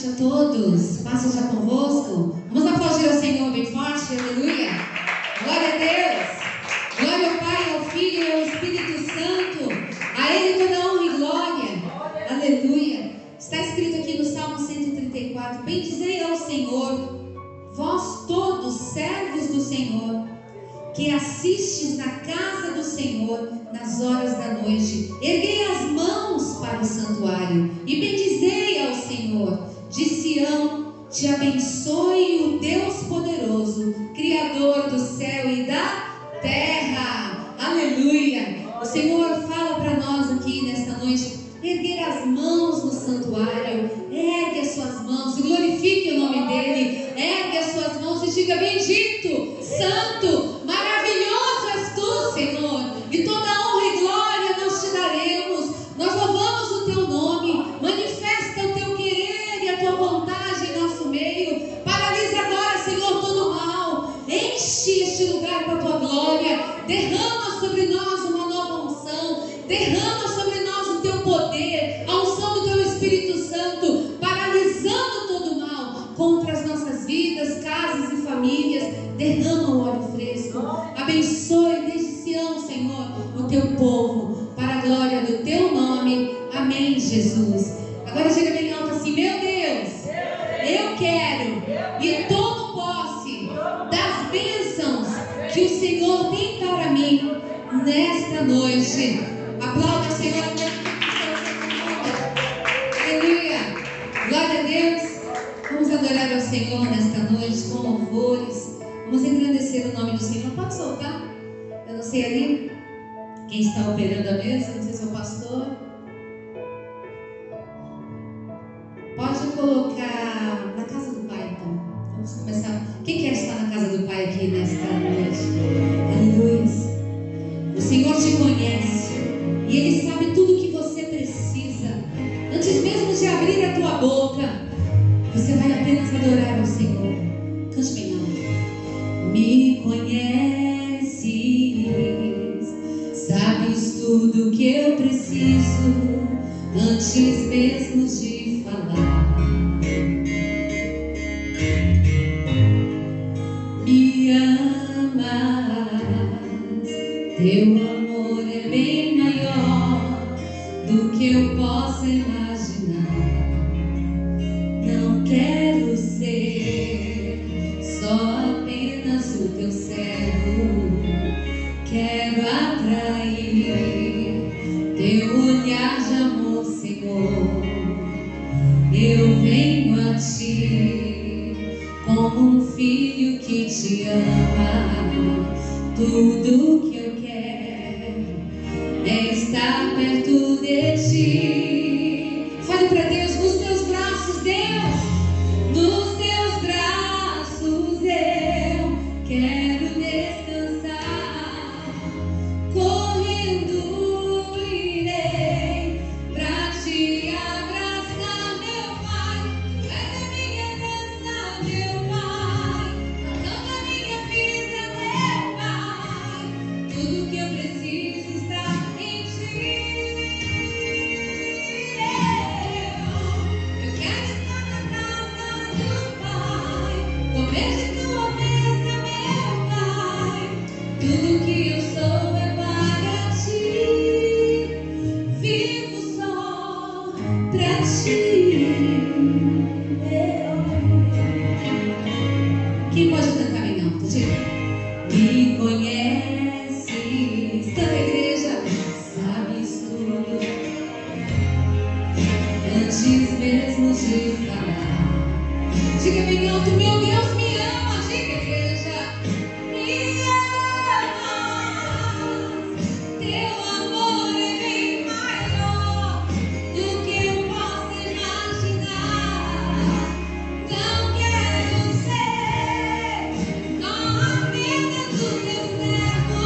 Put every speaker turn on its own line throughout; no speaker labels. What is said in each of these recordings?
noite a todos. Paz seja convosco. Vamos aplaudir ao Senhor bem forte. Aleluia. Glória a Deus. Glória ao Pai, ao Filho e ao Espírito Santo. A Ele toda honra e glória. Aleluia. Está escrito aqui no Salmo 134. Bendizei ao Senhor, vós todos servos do Senhor, que assistes na casa do Senhor nas horas da noite. Erguei as mãos para o santuário e bendizei ao Senhor. De Sião te abençoe o Deus poderoso, Criador do céu e da terra. Aleluia. O Senhor fala para nós aqui nesta noite: erguer as mãos no santuário. Ergue as suas mãos e glorifique o nome dele. Ergue as suas mãos e diga: bendito, santo, maravilhoso és tu, Senhor, e toda honra e glória nós te daremos. Nós louvamos o teu nome. Manifesta o teu querer e a tua vontade em nosso meio. Paralisa agora, Senhor, todo o mal. Enche este lugar com a tua glória. Derrama sobre nós uma nova unção. Derrama sobre nós o teu poder, a unção do teu Espírito Santo, paralisando todo o mal contra as nossas vidas, casas e famílias. Derrama o óleo fresco. Abençoe desde Sião, Senhor, o teu povo, para a glória do teu nome. Amém, Jesus. Agora diga bem alto assim: meu Deus, eu quero e tomo posse das bênçãos que o Senhor tem para mim nesta noite. Aplauda o Senhor. Aleluia. Glória a Deus. Vamos adorar ao Senhor nesta noite com louvores. Vamos engrandecer o nome do Senhor. Pode soltar. Eu não sei ali quem está operando a mesa. Não sei se é o pastor. Pode colocar na casa do Pai, então. Vamos começar. Quem quer estar na casa do Pai aqui nesta noite? Aleluia. O Senhor te conhece e Ele sabe tudo o que você precisa. Antes mesmo de abrir a tua boca, você vai apenas adorar ao Senhor. Cante bem alto. Me conheces, sabes tudo o que eu preciso, antes mesmo de falar. Me amas, teu amor é bem maior do que eu posso imaginar. Não quero ser só apenas o teu servo, quero atrair teu olhar de amor, Senhor. Eu venho a ti como um filho que te ama. Tudo que eu quero é estar perto de ti. Fale para Deus: nos teus braços, Deus, nos teus braços eu quero descansar. Correndo irei pra te abraçar, meu Pai. Tu és a minha herança, meu Pai. Toda minha vida, meu Pai. Tudo que eu preciso está em ti. Eu quero estar na casa do Pai, comer de tua mesa, meu Pai. Tudo que eu sou é para ti. Vivo só pra ti. Quem pode cantar bem alto? Diga. Me conheces, canta, igreja. Sabes tudo antes mesmo de falar. Diga bem alto: meu Deus me ama. Diga, igreja. Me amas, teu amor é bem maior do que eu posso imaginar. Não quero ser só apenas o teu servo,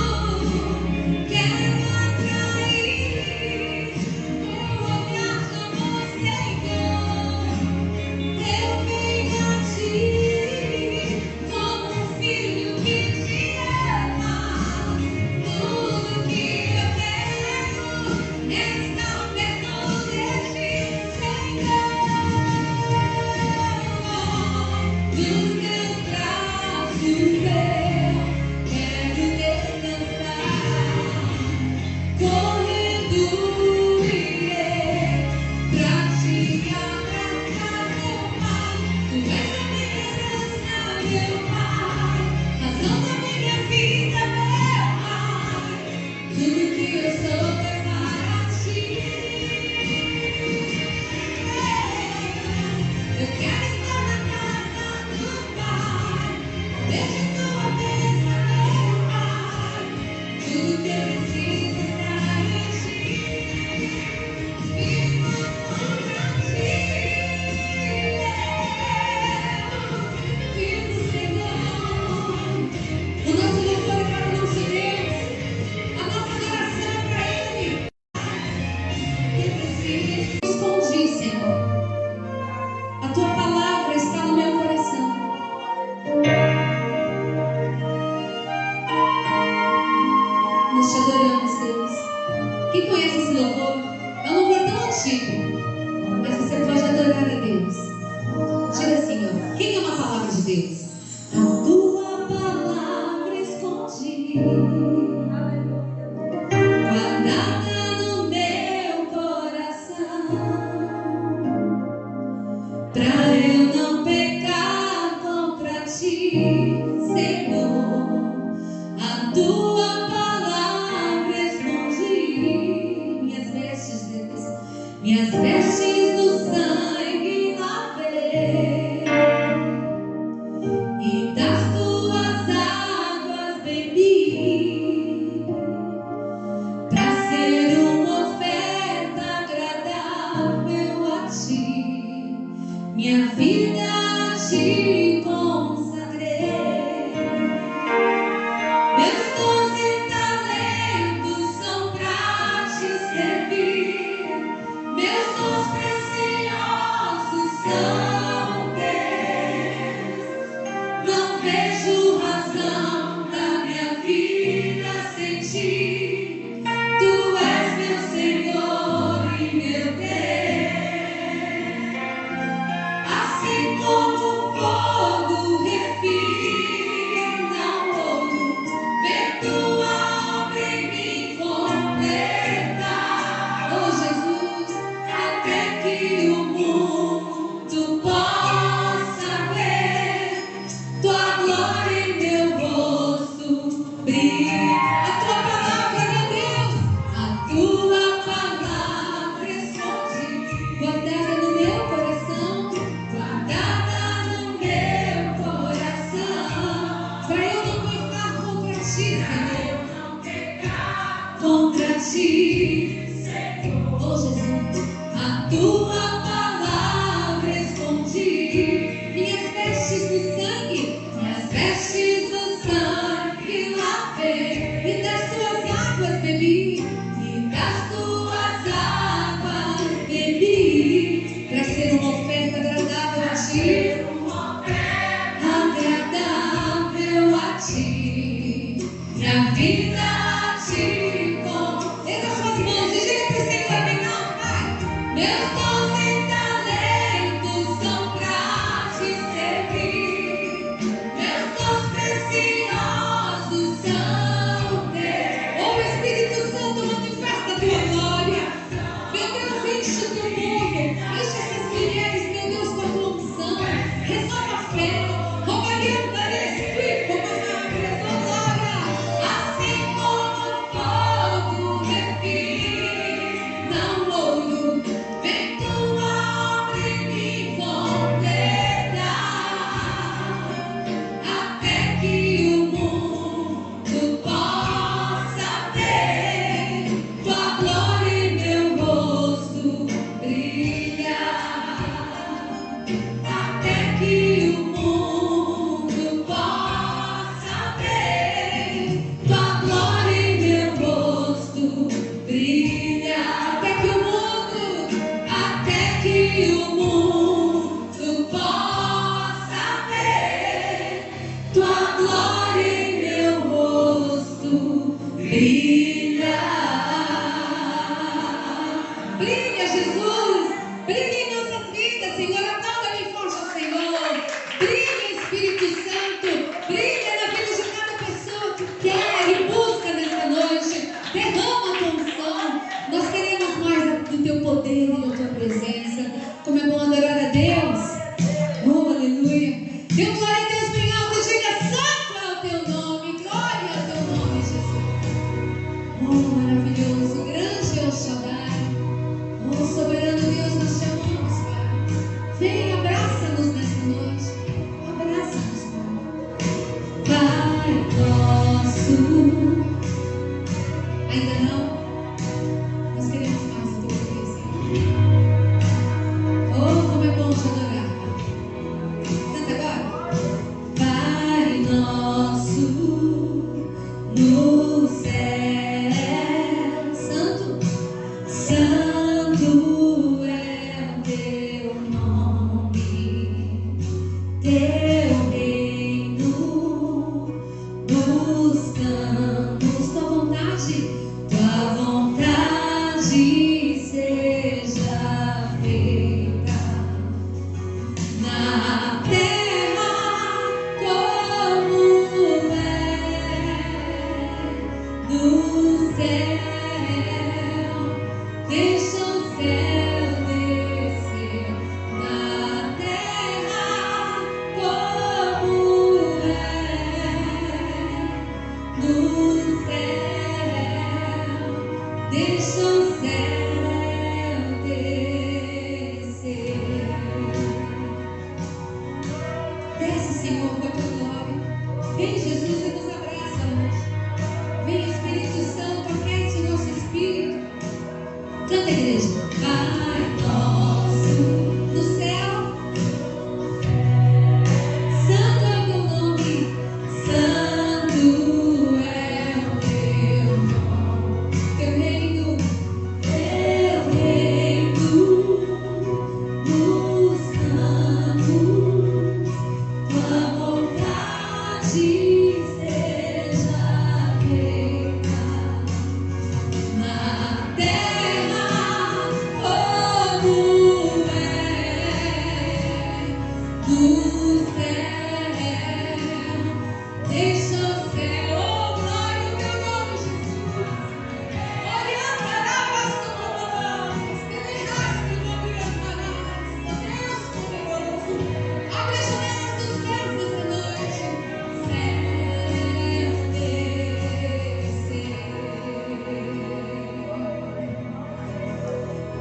quero atrair teu olhar de amor, Senhor. Eu venho a ti. guardada no meu coração, pra eu não pecar contra ti, Senhor. A tua palavra escondi, minhas vestes do sangue lavei, e das tuas águas bebi, pra ser uma oferta agradável a ti, minha vida a ti consagrei. Meus dons e talentos são pra te servir, meus dons preciosos são teus. Não vejo razão da minha vida sem ti. Tu és meu Senhor e meu Deus. Assim como o fogo refina o ouro, vê tua obra em mim completa. Oh Jesus, até que o mundo possa ver tua glória em meu rosto brilha. A tua palavra, meu Deus, a tua palavra esconde, guardada no meu coração, guardada no meu coração, pra eu não pecar contra ti, Senhor, contra ti, Senhor. Oh Jesus, a tua palavra escondi, minhas vestes do sangue, lavei, e das tuas águas bebi, pra ser uma oferta agradável a ti, minha vida a ti com. Erga suas mãos e diga pro Senhor bem alto, Pai. Meus dons e talentos são pra te servir, meus dons preciosos são teus. Oh Espírito Santo, manifesta a tua glória. Meu Deus, enche o teu povo, enche essas mulheres, meu Deus, com a tua unção. Renova a fé, assim como o fogo refina o ouro, vem tua obra em mim completa, até que o mundo possa ver tua glória em meu rosto brilhar, até que o mundo possa ver tua glória em meu rosto brilhar, até que o mundo possa ver tua glória em meu rosto brilhar. Brilha, Jesus, brilha em nossas vidas, Senhor. Aplauda bem forte ao Senhor. Brilha, Espírito Santo, brilha na vida de cada pessoa que quer e busca nesta noite. Derrama a tua unção. Nós queremos mais do teu poder e da tua presença. Como é bom adorar a Deus. Oh, aleluia. Dê glória a Deus bem alto e diga: santo é o teu nome, glória ao teu nome, Jesus. Oh, maravilhoso, grande é o Shaddai. Oh, soberano Deus, nós te amamos, Pai. Vem, abraça-nos nessa noite. Abraça-nos, Pai. Pai nosso. Ainda não? Nós queremos mais do teu poder, Senhor. Oh, como é bom te adorar. Canta agora. Pai nosso no céu, santo, santo é o teu nome, teu reino buscamos tua vontade, tua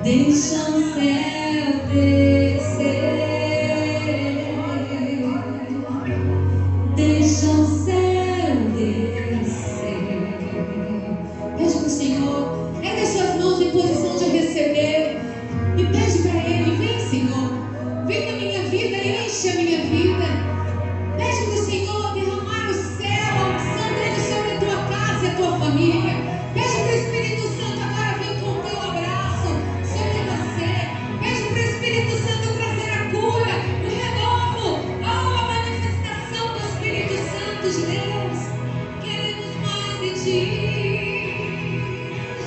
Deixa o céu descer, deixa o céu descer. Pede para o Senhor, ergue as suas mãos em posição de receber e pede para Ele: vem, Senhor, vem na minha vida, enche a minha vida. Pede para o Senhor derramar o céu, a unção dele sobre a tua casa e a tua família. Pede para o Espírito Santo agora vir com o teu abraço sobre você. Pede para o Espírito Santo trazer a cura, o renovo, a manifestação do Espírito Santo de Deus. Queremos mais de ti,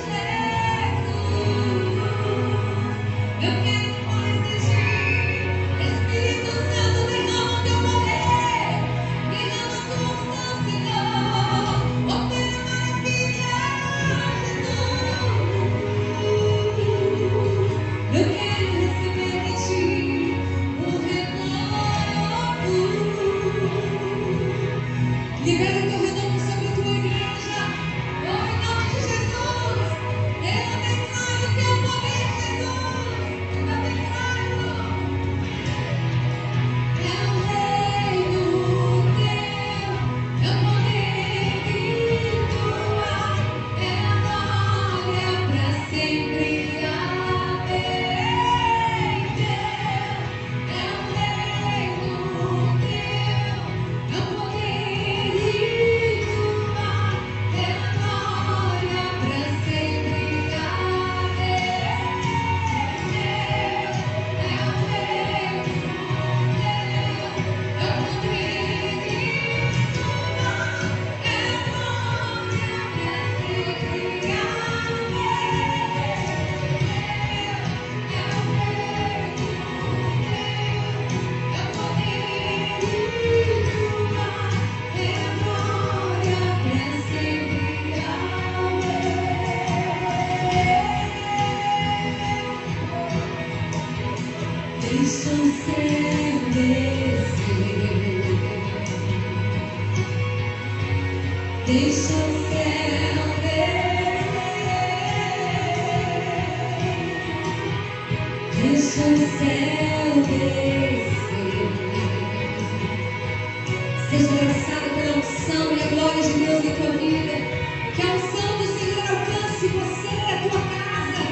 Jesus. Eu quero mais de ti. Espírito Santo, derrama o teu poder, derrama a tua unção, Senhor. Opera maravilhas, Jesus. Eu quero receber de ti o renovo. Libera o teu renovo sobre a tua igreja. Oh, em nome de Jesus. Eu declaro o teu poder, Jesus. Eu declaro. É o reino teu, é o poder e tua, é a glória para sempre. Amém. É o reino teu, é o poder e tua, é a glória para sempre. Deixa o céu descer, deixa o céu descer, deixa o céu descer. Seja abraçado pela unção e a glória de Deus na tua vida. Que a unção do Senhor alcance você, a tua casa.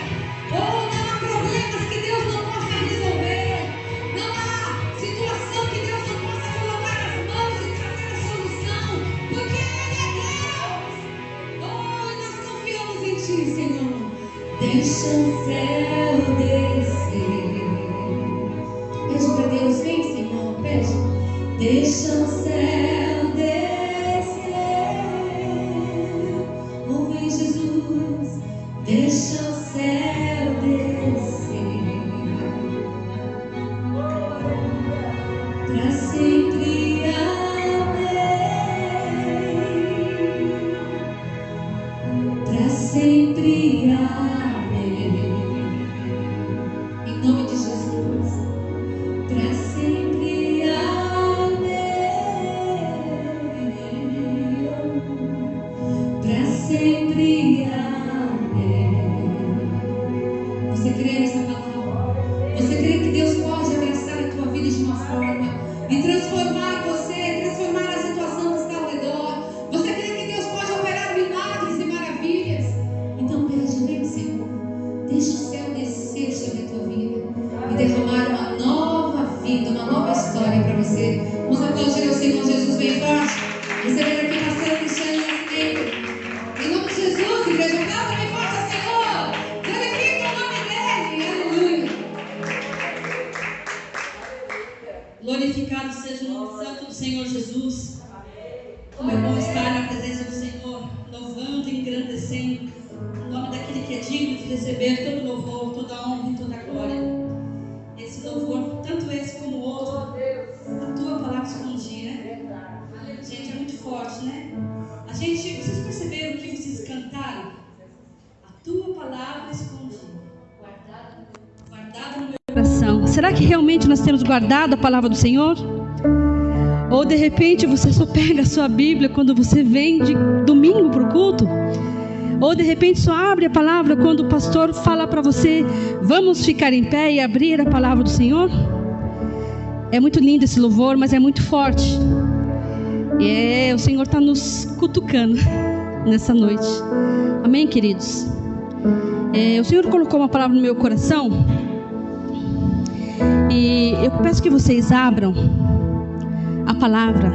Oh, não há problemas que Deus não possa resolver. Não há situação que Deus não possa colocar as mãos e trazer a solução. Porque Ele é Deus. Oh, nós confiamos em Ti, Senhor. Deixa o céu descer. Pede para Deus, vem, Senhor, pede. Deixa o céu descer. Oh, vem, Jesus. Deixa o céu descer. Para sempre, amém. Para sempre, amém. Em nome de Jesus. Para sempre, amém. Para sempre, amém. Você crê nessa palavra? Você crê que Deus pode abraçar a tua vida de uma forma e transformar você, transformar a situação que está ao redor? Você crê que Deus pode operar milagres e maravilhas? Então pede, vem, Senhor. Deixa o céu descer sobre a tua vida e derramar uma nova vida, uma nova história para você. Vamos aplaudir ao Senhor Jesus bem forte. Receber aqui pastor Cristiano Nascimento. Em nome de Jesus, igreja, aplauda bem forte ao Senhor. Glorifica o nome dele. Aleluia.
Glorificado seja o nome santo do Senhor Jesus. Como é bom estar na presença do Senhor, louvando e engrandecendo o nome daquele que é digno de receber todo louvor, toda honra e toda glória. Esse louvor, tanto esse como o outro, a tua palavra escondida, né? Gente, é muito forte, né? Vocês perceberam o que vocês cantaram? A tua palavra escondida, guardada no meu coração. Será que realmente nós temos guardado a palavra do Senhor? Ou de repente você só pega a sua Bíblia quando você vem de domingo para o culto? Ou de repente só abre a palavra quando o pastor fala para você: vamos ficar em pé e abrir a palavra do Senhor. É muito lindo esse louvor, mas é muito forte. E o Senhor está nos cutucando nessa noite. Amém, queridos? O Senhor colocou uma palavra no meu coração, e eu peço que vocês abram a palavra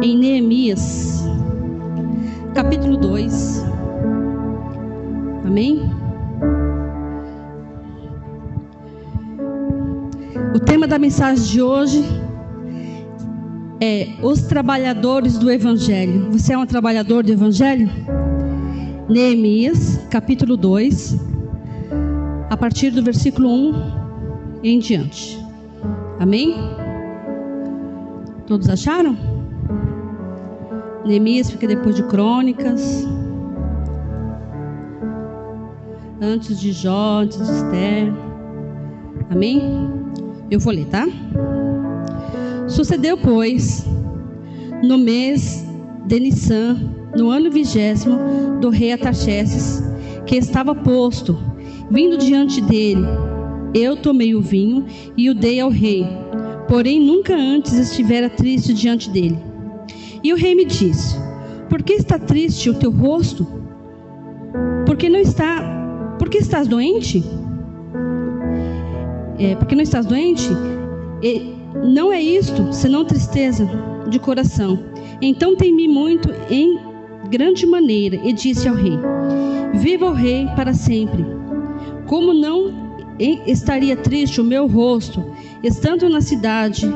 em Neemias, capítulo 2. Amém? O tema da mensagem de hoje é os trabalhadores do Evangelho. Você é um trabalhador do Evangelho? Neemias, capítulo 2, a partir do versículo 1 em diante. Amém? Todos acharam? Neemias fica depois de Crônicas, antes de Jó, antes de Esther. Amém? Eu vou ler, tá? Sucedeu, pois, no mês de Nissan, no ano 20º do rei Artaxerxes, que estava posto, vindo diante dele, eu tomei o vinho e o dei ao rei, porém nunca antes estivera triste diante dele. E o rei me disse: por que está triste o teu rosto? Por que estás doente? Porque não estás doente? Não é isto, senão tristeza de coração. Então temi muito em grande maneira, e disse ao rei: viva o rei para sempre. Como não estaria triste o meu rosto, estando na cidade,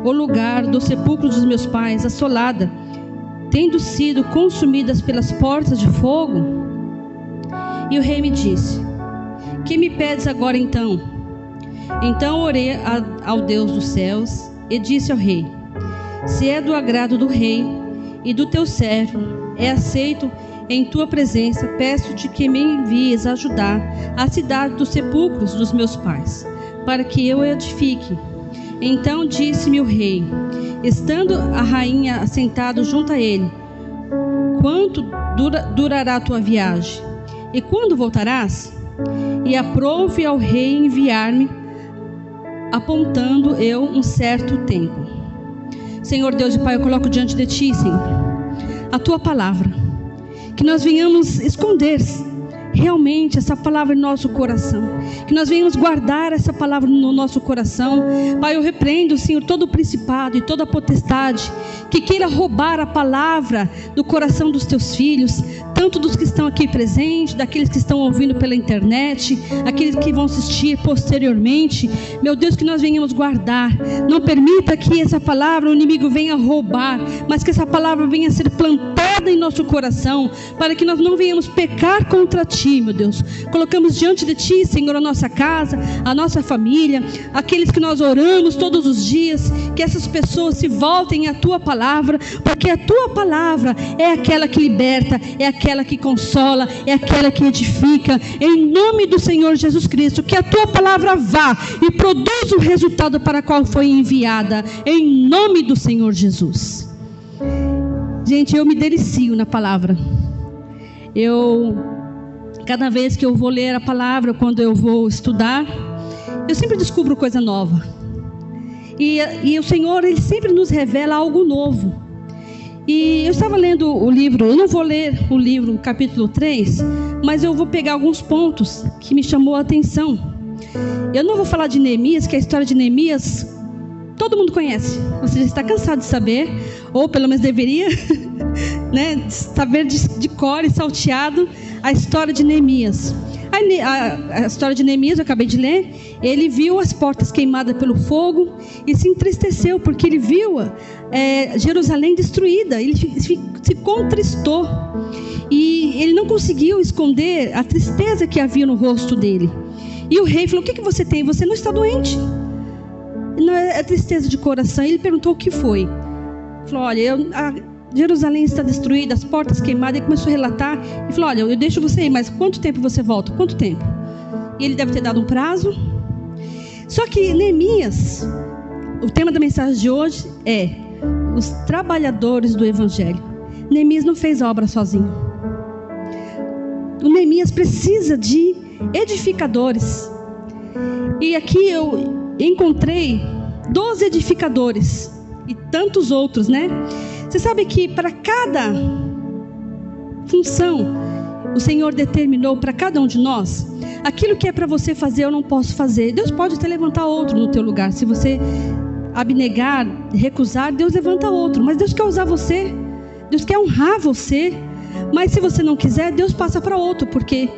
o lugar do sepulcro dos meus pais, assolada, tendo sido consumidas pelas portas de fogo? E o rei me disse: que me pedes agora então? Então orei ao Deus dos céus e disse ao rei: se é do agrado do rei e do teu servo, é aceito em tua presença, peço-te que me envies ajudar a cidade dos sepulcros dos meus pais, para que eu a edifique. Então disse-me o rei, estando a rainha assentada junto a ele: quanto durará a tua viagem? E quando voltarás? E aprouve ao rei enviar-me, apontando eu um certo tempo. Senhor Deus e Pai, eu coloco diante de Ti, Senhor, a Tua palavra, que nós venhamos esconder realmente essa palavra em nosso coração, que nós venhamos guardar essa palavra no nosso coração. Pai, eu repreendo, Senhor, todo o principado e toda a potestade que queira roubar a palavra do coração dos Teus filhos, tanto dos que estão aqui presentes, daqueles que estão ouvindo pela internet, aqueles que vão assistir posteriormente. Meu Deus, que nós venhamos guardar. Não permita que essa palavra o inimigo venha roubar, mas que essa palavra venha ser plantada em nosso coração, para que nós não venhamos pecar contra Ti, meu Deus. Colocamos diante de Ti, Senhor, a nossa casa, a nossa família, aqueles que nós oramos todos os dias, que essas pessoas se voltem à Tua palavra, porque a Tua palavra é aquela que liberta, é aquela que consola, é aquela que edifica. Em nome do Senhor Jesus Cristo, que a Tua palavra vá e produza o resultado para o qual foi enviada, em nome do Senhor Jesus. Gente, eu me delicio na palavra. Cada vez que eu vou ler a palavra, quando eu vou estudar, eu sempre descubro coisa nova. E o Senhor, Ele sempre nos revela algo novo. E eu estava lendo o livro, eu não vou ler o livro, capítulo 3, mas eu vou pegar alguns pontos que me chamou a atenção. Eu não vou falar de Neemias, que a história de Neemias todo mundo conhece. Você já está cansado de saber, ou pelo menos deveria, né, saber de cor e salteado a história de Neemias. A história de Neemias, eu acabei de ler. Ele viu as portas queimadas pelo fogo e se entristeceu, porque ele viu Jerusalém destruída. Ele se contristou e ele não conseguiu esconder a tristeza que havia no rosto dele. E o rei falou: o que você tem? Você não está doente? Não, é tristeza de coração. Ele perguntou o que foi. Ele falou: olha, Jerusalém está destruída, as portas queimadas. Ele começou a relatar e falou: olha, eu deixo você ir, mas quanto tempo você volta? Quanto tempo? E ele deve ter dado um prazo. Só que Neemias, o tema da mensagem de hoje é os trabalhadores do Evangelho. Neemias não fez a obra sozinho. o Neemias precisa de edificadores. E aqui eu encontrei 12 edificadores e tantos outros, né? Você sabe que para cada função o Senhor determinou para cada um de nós. Aquilo que é para você fazer eu não posso fazer. Deus pode até levantar outro no teu lugar. Se você abnegar, recusar, Deus levanta outro. Mas Deus quer usar você, Deus quer honrar você. Mas se você não quiser, Deus passa para outro, porque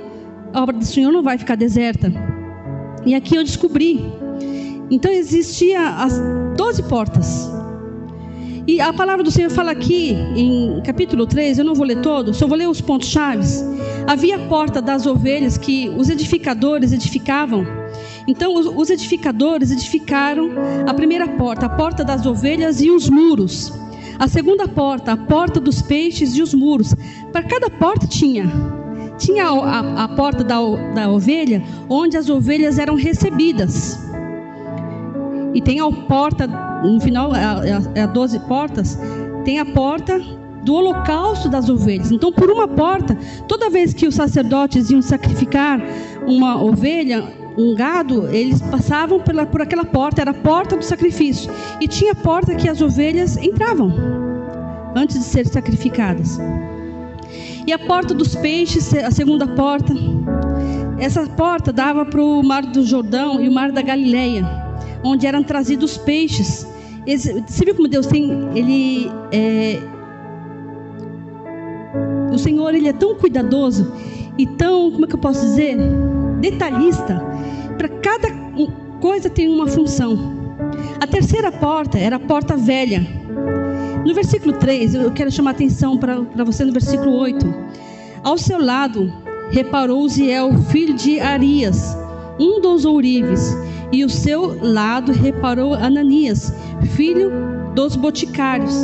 a obra do Senhor não vai ficar deserta. E aqui eu descobri. Então existia as 12 portas. E a palavra do Senhor fala aqui em capítulo 3, eu não vou ler todo, só vou ler os pontos chaves. Havia a porta das ovelhas que os edificadores edificavam. Então os edificadores edificaram a primeira porta, a porta das ovelhas e os muros. A segunda porta, a porta dos peixes e os muros. Para cada porta tinha a porta da ovelha, onde as ovelhas eram recebidas. E tem a porta, no final, a 12 portas, tem a porta do holocausto das ovelhas. Então, por uma porta, toda vez que os sacerdotes iam sacrificar uma ovelha, um gado, eles passavam por aquela porta, era a porta do sacrifício. E tinha a porta que as ovelhas entravam, antes de serem sacrificadas. E a porta dos peixes, a segunda porta, essa porta dava para o mar do Jordão e o mar da Galileia, onde eram trazidos peixes. Você viu como Deus tem, o Senhor, Ele é tão cuidadoso e tão, como é que eu posso dizer, detalhista. Para cada coisa tem uma função. A terceira porta era a porta velha. No versículo 3, eu quero chamar a atenção para você no versículo 8. Ao seu lado reparou Uziel, filho de Arias, um dos ourives, e ao seu lado reparou Ananias, filho dos boticários.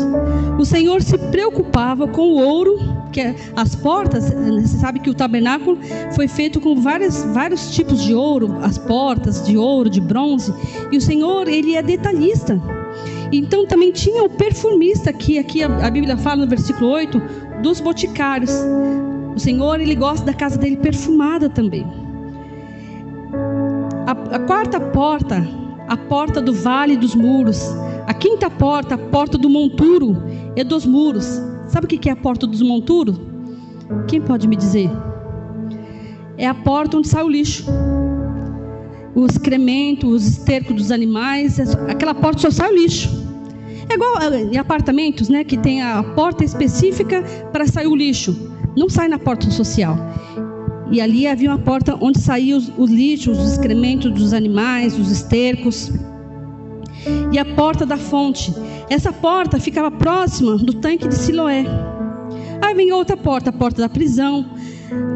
O Senhor se preocupava com o ouro, que as portas, você sabe que o tabernáculo foi feito com vários tipos de ouro, as portas de ouro, de bronze, e o Senhor, Ele é detalhista. Então também tinha o perfumista, que aqui a Bíblia fala no versículo 8, dos boticários. O Senhor, Ele gosta da casa dele perfumada também. A quarta porta, a porta do vale dos muros. A quinta porta, a porta do monturo e dos muros. Sabe o que é a porta dos monturos? Quem pode me dizer? É a porta onde sai o lixo, o excremento, os estercos dos animais. Aquela porta só sai o lixo. É igual em apartamentos, né, que tem a porta específica para sair o lixo. Não sai na porta social. E ali havia uma porta onde saíam os lixos, os excrementos dos animais, os estercos. E a porta da fonte. Essa porta ficava próxima do tanque de Siloé. Aí vem outra porta, a porta da prisão,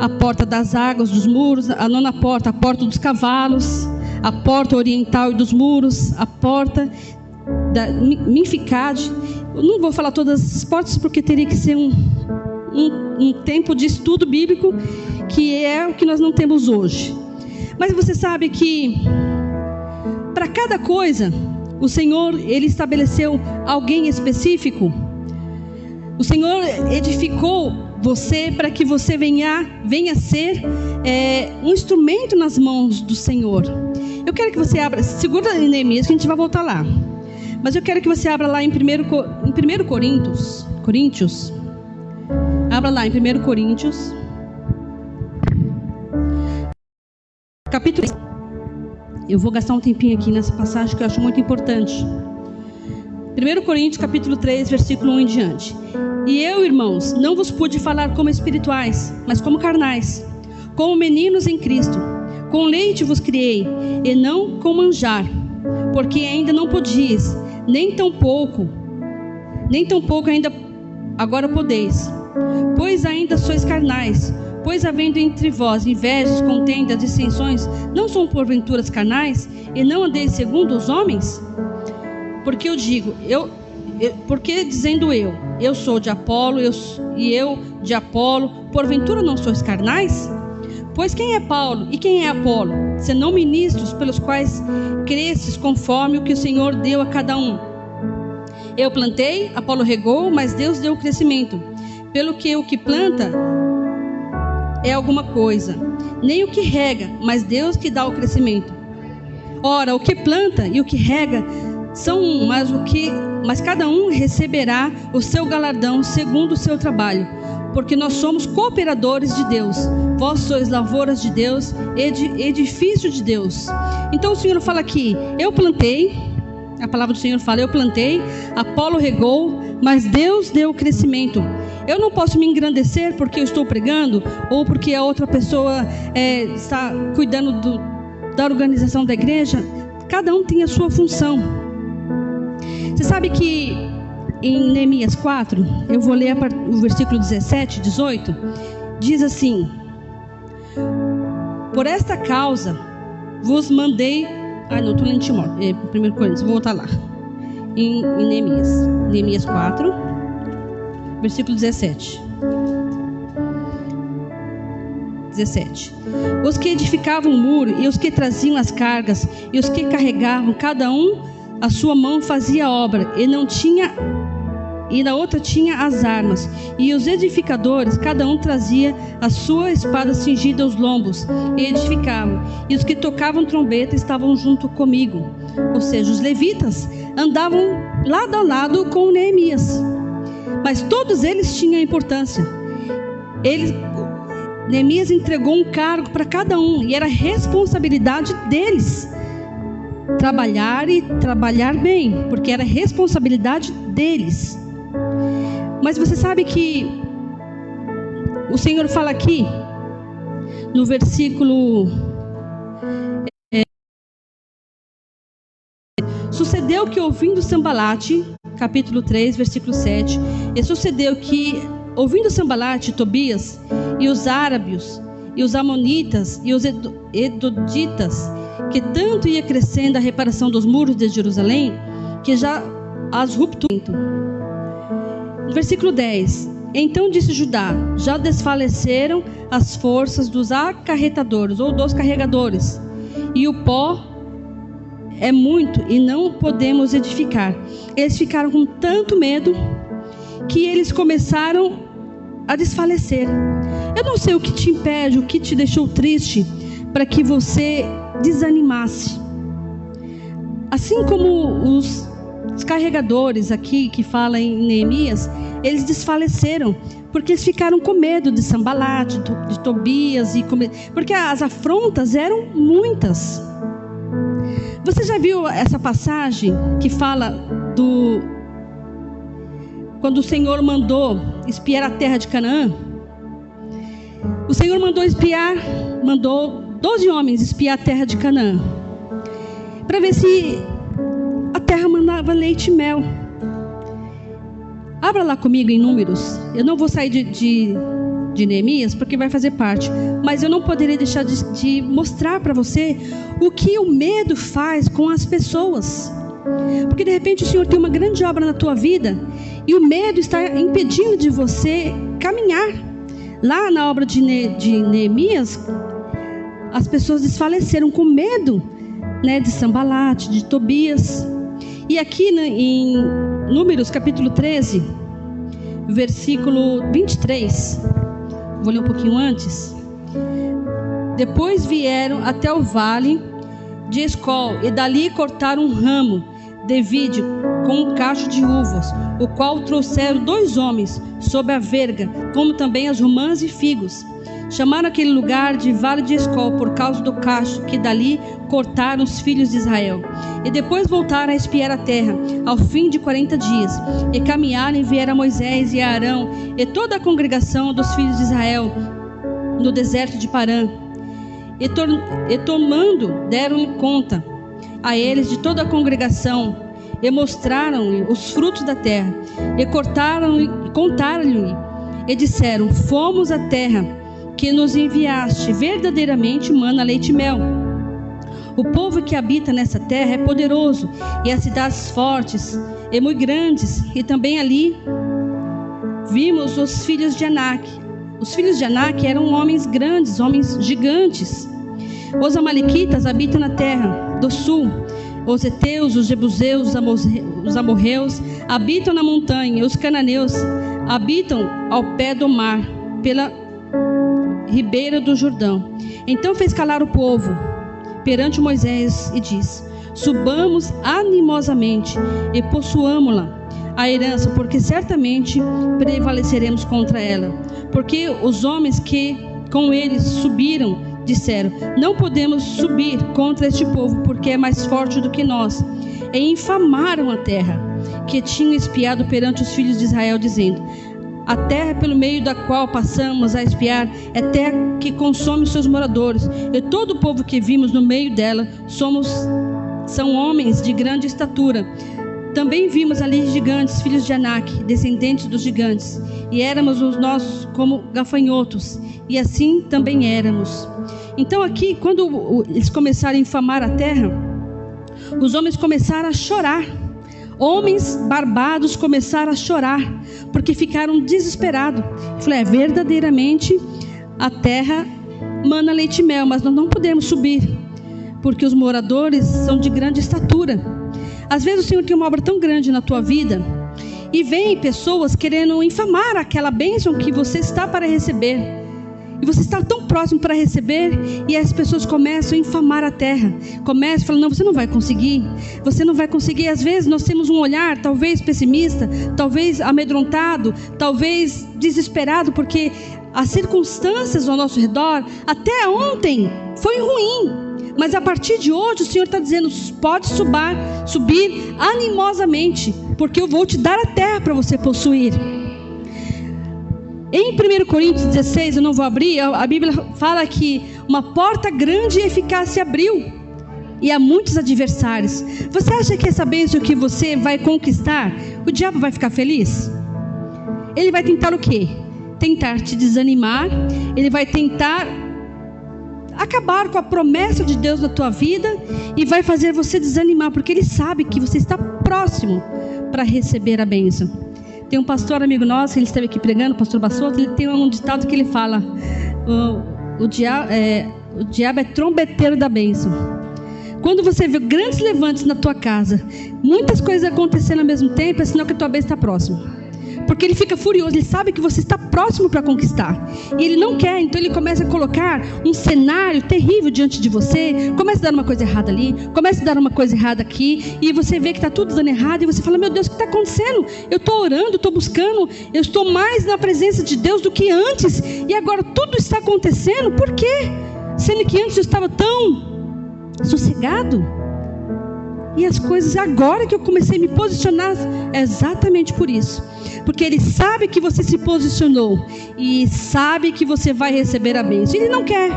a porta das águas, dos muros, a nona porta, a porta dos cavalos, a porta oriental e dos muros, a porta da Minficade. Eu não vou falar todas as portas porque teria que ser um tempo de estudo bíblico, que é o que nós não temos hoje. Mas você sabe que para cada coisa o Senhor, Ele estabeleceu alguém específico. O Senhor edificou você para que você venha ser um instrumento nas mãos do Senhor. Eu quero que você abra, segura em Neemias, que a gente vai voltar lá. Mas eu quero que você abra lá em 1 Coríntios. Abra lá em 1 Coríntios. Capítulo 3. Eu vou gastar um tempinho aqui nessa passagem que eu acho muito importante. 1 Coríntios capítulo 3, versículo 1 em diante. E eu, irmãos, não vos pude falar como espirituais, mas como carnais, como meninos em Cristo. Com leite vos criei, e não com manjar, porque ainda não podias, nem tão pouco ainda agora podeis. Pois ainda sois carnais. Pois havendo entre vós invejas, contendas, dissensões, não são porventuras carnais, e não andeis segundo os homens? Porque eu digo, porque dizendo eu sou de Apolo, e eu de Apolo, porventura não sois carnais? Pois quem é Paulo e quem é Apolo, senão ministros pelos quais cresces conforme o que o Senhor deu a cada um? Eu plantei, Apolo regou, mas Deus deu o crescimento. Pelo que o que planta é alguma coisa, nem o que rega, mas Deus que dá o crescimento. Ora, o que planta e o que rega são um, mas cada um receberá o seu galardão segundo o seu trabalho, porque nós somos cooperadores de Deus. Vós sois lavouras de Deus, edifício de Deus. Então o Senhor fala aqui, eu plantei, a palavra do Senhor fala, eu plantei, Apolo regou, mas Deus deu o crescimento. Eu não posso me engrandecer porque eu estou pregando, ou porque a outra pessoa está cuidando da organização da igreja. Cada um tem a sua função. Você sabe que em Neemias 4, eu vou ler o versículo 17, 18, diz assim: por esta causa vos mandei... não, estou lendo Timóteo, 1 Coríntios, vou voltar lá. Em Neemias 4, versículo 17. Os que edificavam o muro, e os que traziam as cargas, e os que carregavam, cada um a sua mão fazia a obra, e na outra tinha as armas. E os edificadores, cada um trazia a sua espada cingida aos lombos, e edificavam. E os que tocavam trombeta estavam junto comigo. Ou seja, os levitas andavam lado a lado com Neemias. Mas todos eles tinham importância. Neemias entregou um cargo para cada um, e era responsabilidade deles trabalhar e trabalhar bem, porque era responsabilidade deles. Mas você sabe que o Senhor fala aqui no versículo sucedeu que, ouvindo Sambalate, capítulo 3, versículo 7, e sucedeu que, ouvindo Sambalate, Tobias, e os árabes, e os amonitas, e os edoditas, que tanto ia crescendo a reparação dos muros de Jerusalém, que já as rupturas. Versículo 10. Então disse Judá: já desfaleceram as forças dos acarretadores, ou dos carregadores, e o pó é muito, e não podemos edificar. Eles ficaram com tanto medo que eles começaram a desfalecer. Eu não sei o que te impede, o que te deixou triste, para que você desanimasse. Assim como os carregadores aqui que fala em Neemias, eles desfaleceram porque eles ficaram com medo de Sambalate, de Tobias, porque as afrontas eram muitas. Você já viu essa passagem que fala quando o Senhor mandou espiar a terra de Canaã? O Senhor mandou 12 homens espiar a terra de Canaã, para ver se a terra mandava leite e mel. Abra lá comigo em Números. Eu não vou sair de Neemias, porque vai fazer parte, mas eu não poderia deixar de mostrar para você o que o medo faz com as pessoas. Porque de repente o Senhor tem uma grande obra na tua vida, e o medo está impedindo de você caminhar. Lá na obra de Neemias, as pessoas desfaleceram com medo, de Sambalate, de Tobias. E aqui em Números capítulo 13, versículo 23, vou ler um pouquinho antes. Depois vieram até o vale de Escol, e dali cortaram um ramo de vide com um cacho de uvas, o qual trouxeram 2 homens sob a verga, como também as romãs e figos. Chamaram aquele lugar de Vale de Escol por causa do cacho que dali cortaram os filhos de Israel. E depois voltaram a espiar a terra, ao fim de 40 dias. E caminharam e vieram Moisés e Arão e toda a congregação dos filhos de Israel no deserto de Parã. E tomando, deram-lhe conta a eles de toda a congregação, e mostraram-lhe os frutos da terra, e contaram-lhe, e disseram: fomos à terra que nos enviaste, verdadeiramente mana leite e mel. O povo que habita nessa terra é poderoso, e as cidades fortes e muito grandes, e também ali vimos os filhos de Anak. Os filhos de Anak eram homens grandes, homens gigantes. Os amalequitas habitam na terra do sul. Os heteus, os jebuseus, os amorreus habitam na montanha. Os cananeus habitam ao pé do mar, ribeira do Jordão. Então fez calar o povo perante Moisés e disse: subamos animosamente e possuamo-la a herança, porque certamente prevaleceremos contra ela. Porque os homens que com eles subiram disseram: não podemos subir contra este povo, porque é mais forte do que nós. E infamaram a terra que tinham espiado perante os filhos de Israel, dizendo: a terra pelo meio da qual passamos a espiar é terra que consome os seus moradores, e todo o povo que vimos no meio dela são homens de grande estatura. Também vimos ali gigantes, filhos de Anak, descendentes dos gigantes, e éramos os nossos como gafanhotos, e assim também éramos. Então aqui, quando eles começaram a infamar a terra, os homens começaram a chorar. Homens barbados começaram a chorar, porque ficaram desesperados. Falei: verdadeiramente a terra mana leite e mel, mas nós não podemos subir, porque os moradores são de grande estatura. Às vezes o Senhor tem uma obra tão grande na tua vida, e vem pessoas querendo infamar aquela bênção que você está para receber. E você está tão próximo para receber, e as pessoas começam a infamar a terra. Começam falando: não, você não vai conseguir. Você não vai conseguir. Às vezes nós temos um olhar talvez pessimista, talvez amedrontado, talvez desesperado, porque as circunstâncias ao nosso redor, até ontem, foi ruim. Mas a partir de hoje o Senhor está dizendo: pode subir animosamente, porque eu vou te dar a terra para você possuir. Em 1 Coríntios 16, eu não vou abrir, a Bíblia fala que uma porta grande e eficaz se abriu, e há muitos adversários. Você acha que essa bênção que você vai conquistar, o diabo vai ficar feliz? Ele vai tentar o quê? Tentar te desanimar. Ele vai tentar acabar com a promessa de Deus na tua vida, e vai fazer você desanimar, porque ele sabe que você está próximo para receber a bênção. Tem um pastor amigo nosso, ele esteve aqui pregando, o pastor Bassotto. Ele tem um ditado que ele fala: o diabo é trombeteiro da bênção. Quando você vê grandes levantes na tua casa, muitas coisas acontecendo ao mesmo tempo, é sinal que a tua bênção está próxima. Porque ele fica furioso, ele sabe que você está próximo para conquistar, e ele não quer. Então ele começa a colocar um cenário terrível diante de você. Começa a dar uma coisa errada ali, começa a dar uma coisa errada aqui, e você vê que está tudo dando errado, e você fala: meu Deus, o que está acontecendo? Eu estou orando, estou buscando, eu estou mais na presença de Deus do que antes, e agora tudo está acontecendo. Por quê? Sendo que antes eu estava tão sossegado. E as coisas, agora que eu comecei a me posicionar, é exatamente por isso. Porque ele sabe que você se posicionou, e sabe que você vai receber a bênção. Ele não quer.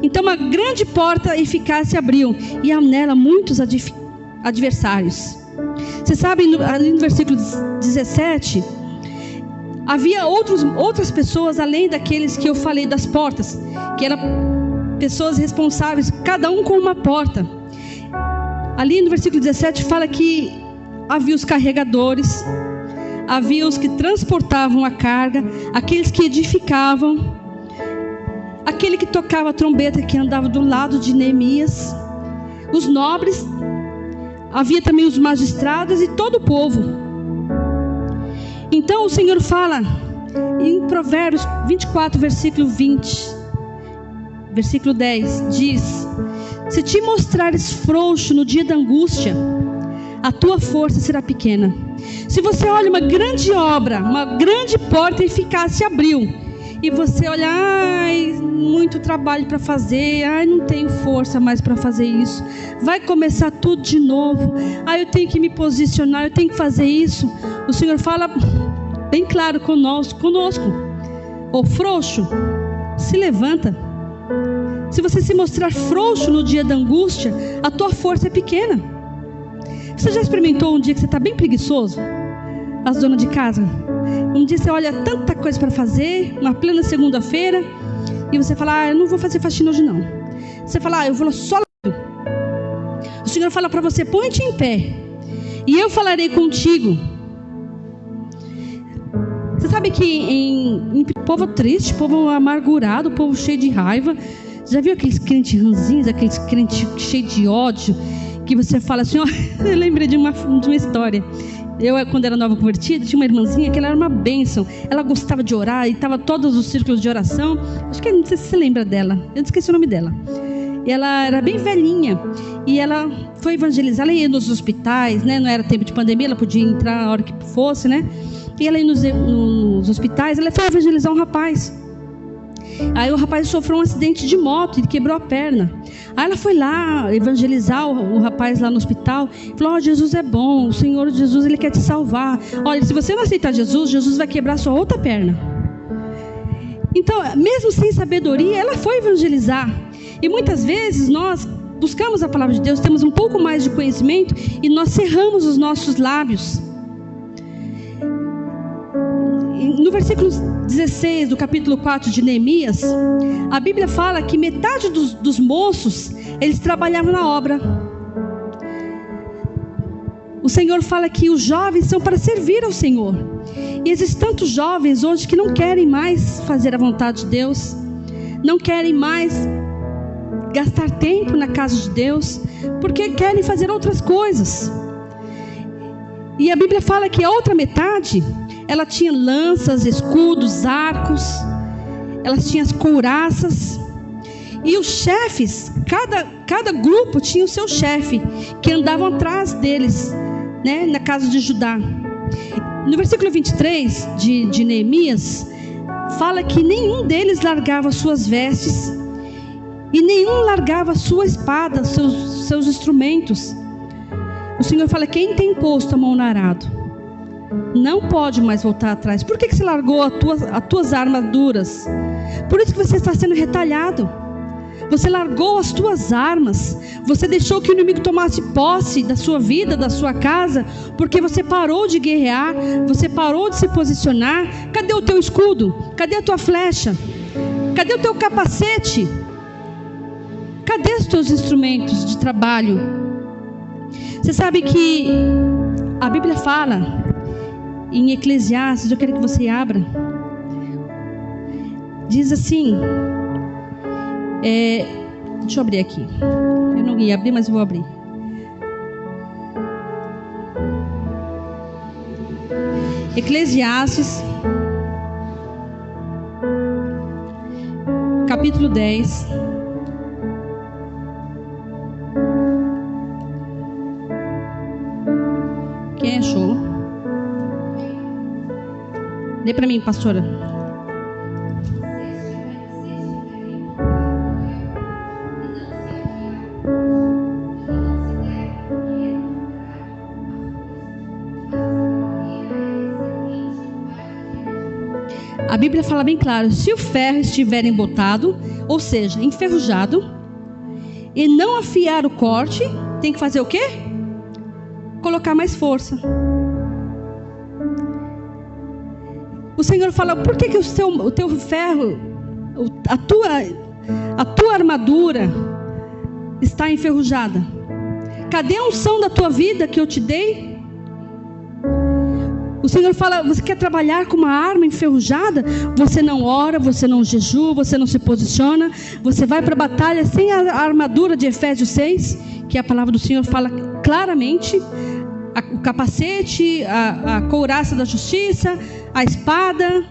Então uma grande porta eficaz se abriu, e há nela muitos adversários. Você sabe, ali no versículo 17, havia outras pessoas além daqueles que eu falei das portas, que eram pessoas responsáveis, cada um com uma porta. Ali no versículo 17 fala que havia os carregadores, havia os que transportavam a carga, aqueles que edificavam, aquele que tocava a trombeta, que andava do lado de Neemias, os nobres, havia também os magistrados e todo o povo. Então o Senhor fala em Provérbios 24, versículo 10, diz: se te mostrares frouxo no dia da angústia, a tua força será pequena. Se você olha uma grande obra, uma grande porta eficaz se abriu, e você olha: ai, muito trabalho para fazer, ai, não tenho força mais para fazer isso, vai começar tudo de novo, ai, eu tenho que me posicionar, eu tenho que fazer isso. O Senhor fala bem claro conosco: ô frouxo, se levanta. Se você se mostrar frouxo no dia da angústia, a tua força é pequena. Você já experimentou um dia que você está bem preguiçoso? As donas de casa, um dia você olha tanta coisa para fazer, uma plena segunda-feira, e você fala: eu não vou fazer faxina hoje não. Você fala: eu vou só. O Senhor fala para você: põe-te em pé, e eu falarei contigo. Você sabe que em povo triste, povo amargurado, povo cheio de raiva, já viu aqueles crentes ranzinhos, aqueles crentes cheios de ódio, que você fala assim: ó, eu lembrei de uma história, Eu, quando era nova convertida, tinha uma irmãzinha que ela era uma bênção. Ela gostava de orar e estava todos os círculos de oração. Acho que, não sei se você lembra dela. Eu esqueci o nome dela. E ela era bem velhinha. E ela foi evangelizar. Ela ia nos hospitais, né? Não era tempo de pandemia, ela podia entrar a hora que fosse, né? E ela ia nos hospitais. Ela foi evangelizar um rapaz. Aí o rapaz sofreu um acidente de moto e quebrou a perna. Aí ela foi lá evangelizar o rapaz lá no hospital. Falou: Jesus é bom, o Senhor Jesus, Ele quer te salvar. Olha, se você não aceitar Jesus, Jesus vai quebrar sua outra perna. Então, mesmo sem sabedoria, ela foi evangelizar. E muitas vezes nós buscamos a palavra de Deus, temos um pouco mais de conhecimento e nós cerramos os nossos lábios. No versículo 16 do capítulo 4 de Neemias, a Bíblia fala que metade dos moços, eles trabalhavam na obra. O Senhor fala que os jovens são para servir ao Senhor. E existem tantos jovens hoje que não querem mais fazer a vontade de Deus, não querem mais gastar tempo na casa de Deus, porque querem fazer outras coisas. E a Bíblia fala que a outra metade, ela tinha lanças, escudos, arcos, elas tinham as couraças. E os chefes, cada grupo tinha o seu chefe, que andavam atrás deles, né, na casa de Judá. No versículo 23 de Neemias, fala que nenhum deles largava suas vestes, e nenhum largava sua espada, seus instrumentos. O Senhor fala: quem tem posto a mão no arado não pode mais voltar atrás. Por que você largou as tuas armaduras? Por isso que você está sendo retalhado. Você largou as tuas armas. Você deixou que o inimigo tomasse posse da sua vida, da sua casa, porque você parou de guerrear, você parou de se posicionar. Cadê o teu escudo? Cadê a tua flecha? Cadê o teu capacete? Cadê os teus instrumentos de trabalho? Você sabe que a Bíblia fala em Eclesiastes, eu quero que você abra. Diz assim, deixa eu abrir aqui. Eu não ia abrir, mas eu vou abrir. Eclesiastes, capítulo 10. Quem achou? Dê para mim, pastora. A Bíblia fala bem claro: se o ferro estiver embotado, ou seja, enferrujado, e não afiar o corte, tem que fazer o quê? Colocar mais força. O Senhor fala: por que o teu ferro, a tua armadura está enferrujada? Cadê a unção da tua vida que eu te dei? O Senhor fala: você quer trabalhar com uma arma enferrujada? Você não ora, você não jejua, você não se posiciona, você vai para a batalha sem a armadura de Efésios 6, que a palavra do Senhor fala claramente. O capacete, a couraça da justiça, a espada,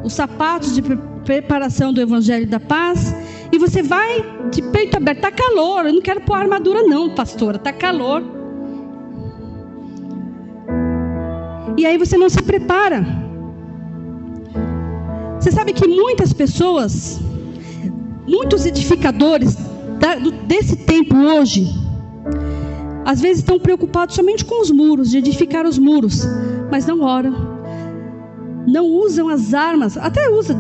os sapatos de preparação do evangelho da paz. E você vai de peito aberto. Está calor, eu não quero pôr armadura não, pastora, está calor. E aí você não se prepara. Você sabe que muitas pessoas, muitos edificadores desse tempo hoje, às vezes estão preocupados somente com os muros, de edificar os muros, mas não oram, não usam as armas. Até usa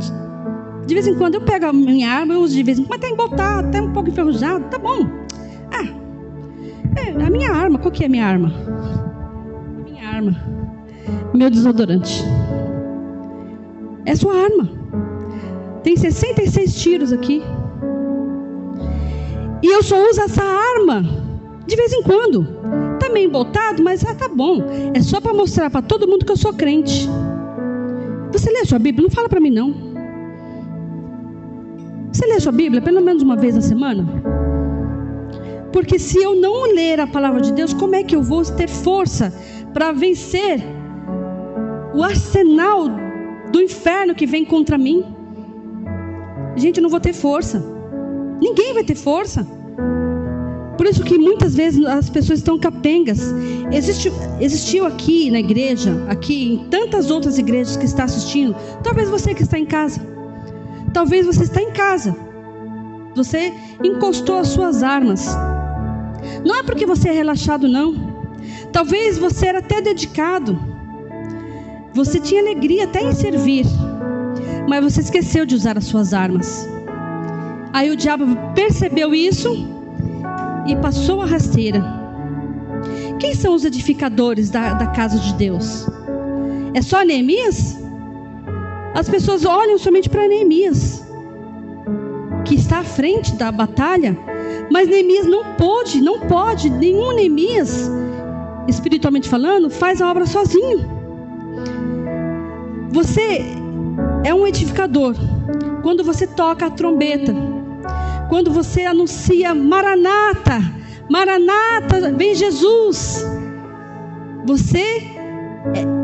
de vez em quando. Eu pego a minha arma, eu uso de vez em quando, mas tem que botar, até um pouco enferrujado, tá bom. A minha arma, qual que é a minha arma? A minha arma, meu desodorante. É a sua arma. Tem 66 tiros aqui, e eu só uso essa arma de vez em quando. Está meio embotado, mas tá bom. É só para mostrar para todo mundo que eu sou crente. Você lê a sua Bíblia? Não fala para mim não. Você lê a sua Bíblia pelo menos uma vez na semana? Porque se eu não ler a palavra de Deus, como é que eu vou ter força para vencer o arsenal do inferno que vem contra mim? Gente, eu não vou ter força. Ninguém vai ter força. Por isso que muitas vezes as pessoas estão capengas. Existiu aqui na igreja, aqui em tantas outras igrejas que está assistindo. Talvez você que está em casa. Talvez você está em casa. Você encostou as suas armas. Não é porque você é relaxado, não. Talvez você era até dedicado. Você tinha alegria até em servir. Mas você esqueceu de usar as suas armas. Aí o diabo percebeu isso e passou a rasteira. Quem são os edificadores da casa de Deus? É só Neemias? As pessoas olham somente para Neemias, que está à frente da batalha. Mas Neemias não pode, nenhum Neemias, espiritualmente falando, faz a obra sozinho. Você é um edificador quando você toca a trombeta, quando você anuncia Maranata, Maranata, vem Jesus. Você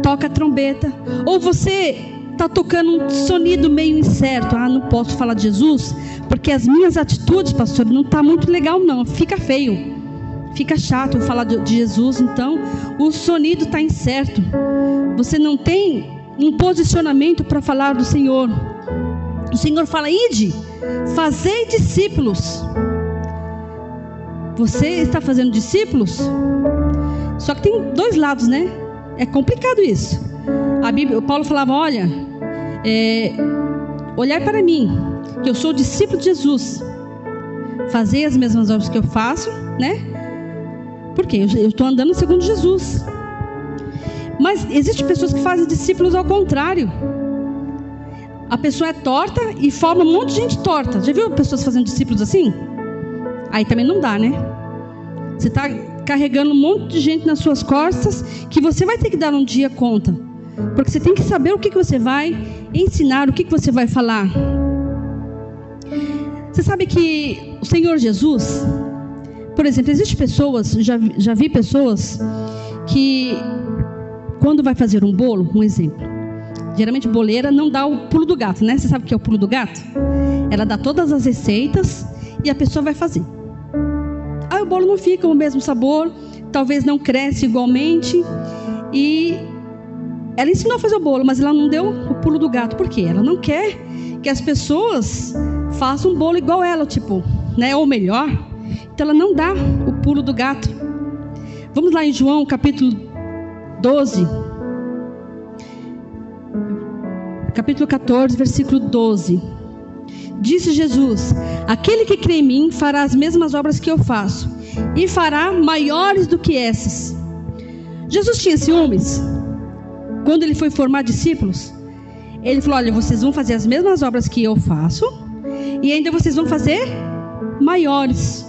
toca a trombeta. Ou você está tocando um sonido meio incerto. Não posso falar de Jesus, porque as minhas atitudes, pastor, não está muito legal não. Fica feio, fica chato eu falar de Jesus. Então o sonido está incerto. Você não tem um posicionamento para falar do Senhor. O Senhor fala: ide, fazei discípulos. Você está fazendo discípulos? Só que tem dois lados, né? É complicado isso. A Bíblia, o Paulo falava: olha, olhai para mim, que eu sou discípulo de Jesus. Fazei as mesmas obras que eu faço, né? Porque eu estou andando segundo Jesus. Mas existem pessoas que fazem discípulos ao contrário. A pessoa é torta e forma um monte de gente torta. Já viu pessoas fazendo discípulos assim? Aí também não dá, né? Você está carregando um monte de gente nas suas costas, que você vai ter que dar um dia conta. Porque você tem que saber o que você vai ensinar, o que você vai falar. Você sabe que o Senhor Jesus, por exemplo, existem pessoas, já vi pessoas que, quando vai fazer um bolo, um exemplo, geralmente boleira não dá o pulo do gato, né? Você sabe o que é o pulo do gato? Ela dá todas as receitas e a pessoa vai fazer. Aí o bolo não fica o mesmo sabor, talvez não cresce igualmente. E ela ensinou a fazer o bolo, mas ela não deu o pulo do gato. Por quê? Ela não quer que as pessoas façam um bolo igual ela, tipo, né? Ou melhor. Então ela não dá o pulo do gato. Vamos lá em João capítulo 12. Capítulo 14, versículo 12. Disse Jesus: aquele que crê em mim fará as mesmas obras que eu faço, e fará maiores do que essas. Jesus tinha ciúmes quando ele foi formar discípulos. Ele falou: olha, vocês vão fazer as mesmas obras que eu faço, e ainda vocês vão fazer maiores.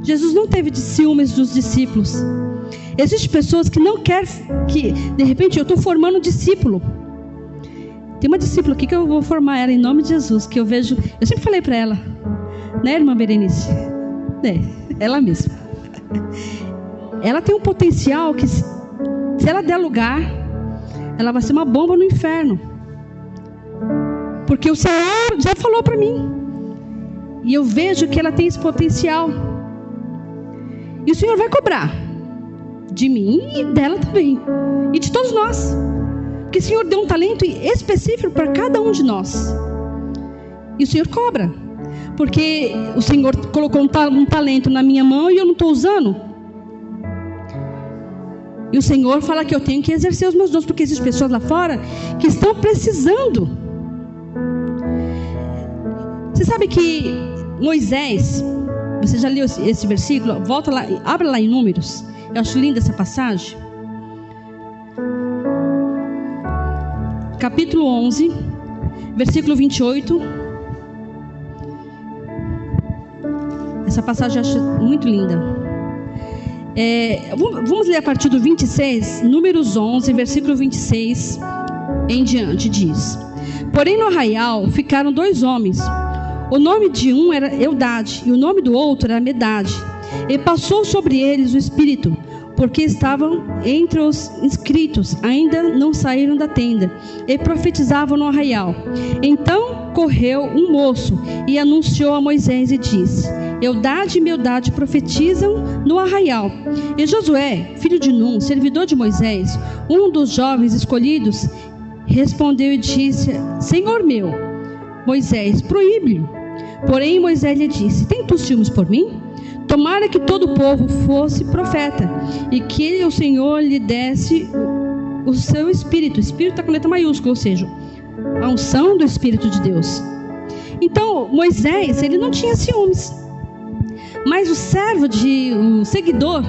Jesus não teve ciúmes dos discípulos. Existem pessoas que não querem que, de repente, eu estou formando um discípulo. Tem uma discípula aqui que eu vou formar ela em nome de Jesus, que eu vejo, eu sempre falei para ela, né, irmã Berenice? Ela mesma. Ela tem um potencial que, se ela der lugar, ela vai ser uma bomba no inferno. Porque o Senhor já falou para mim. E eu vejo que ela tem esse potencial. E o Senhor vai cobrar de mim e dela também. E de todos nós. Porque o Senhor deu um talento específico para cada um de nós. E o Senhor cobra. Porque o Senhor colocou um talento na minha mão e eu não estou usando. E o Senhor fala que eu tenho que exercer os meus dons. Porque existem pessoas lá fora que estão precisando. Você sabe que Moisés, você já leu esse versículo? Volta lá, abre lá em Números. Eu acho linda essa passagem. Capítulo 11, versículo 28. Essa passagem eu acho muito linda. Vamos ler a partir do 26. Números 11, versículo 26 em diante, diz: porém no arraial ficaram dois homens. O nome de um era Eudade e o nome do outro era Medade. E passou sobre eles o Espírito, porque estavam entre os inscritos, ainda não saíram da tenda, e profetizavam no arraial. Então correu um moço e anunciou a Moisés e disse: Eldade e Meldade profetizam no arraial. E Josué, filho de Num, servidor de Moisés, um dos jovens escolhidos, respondeu e disse: Senhor meu, Moisés, proíbe-lhe. Porém Moisés lhe disse: Tem tu ciúmes por mim? Tomara que todo o povo fosse profeta, e que o Senhor lhe desse o seu Espírito. O Espírito está com letra maiúscula, ou seja, a unção do Espírito de Deus. Então Moisés, ele não tinha ciúmes, mas o seguidor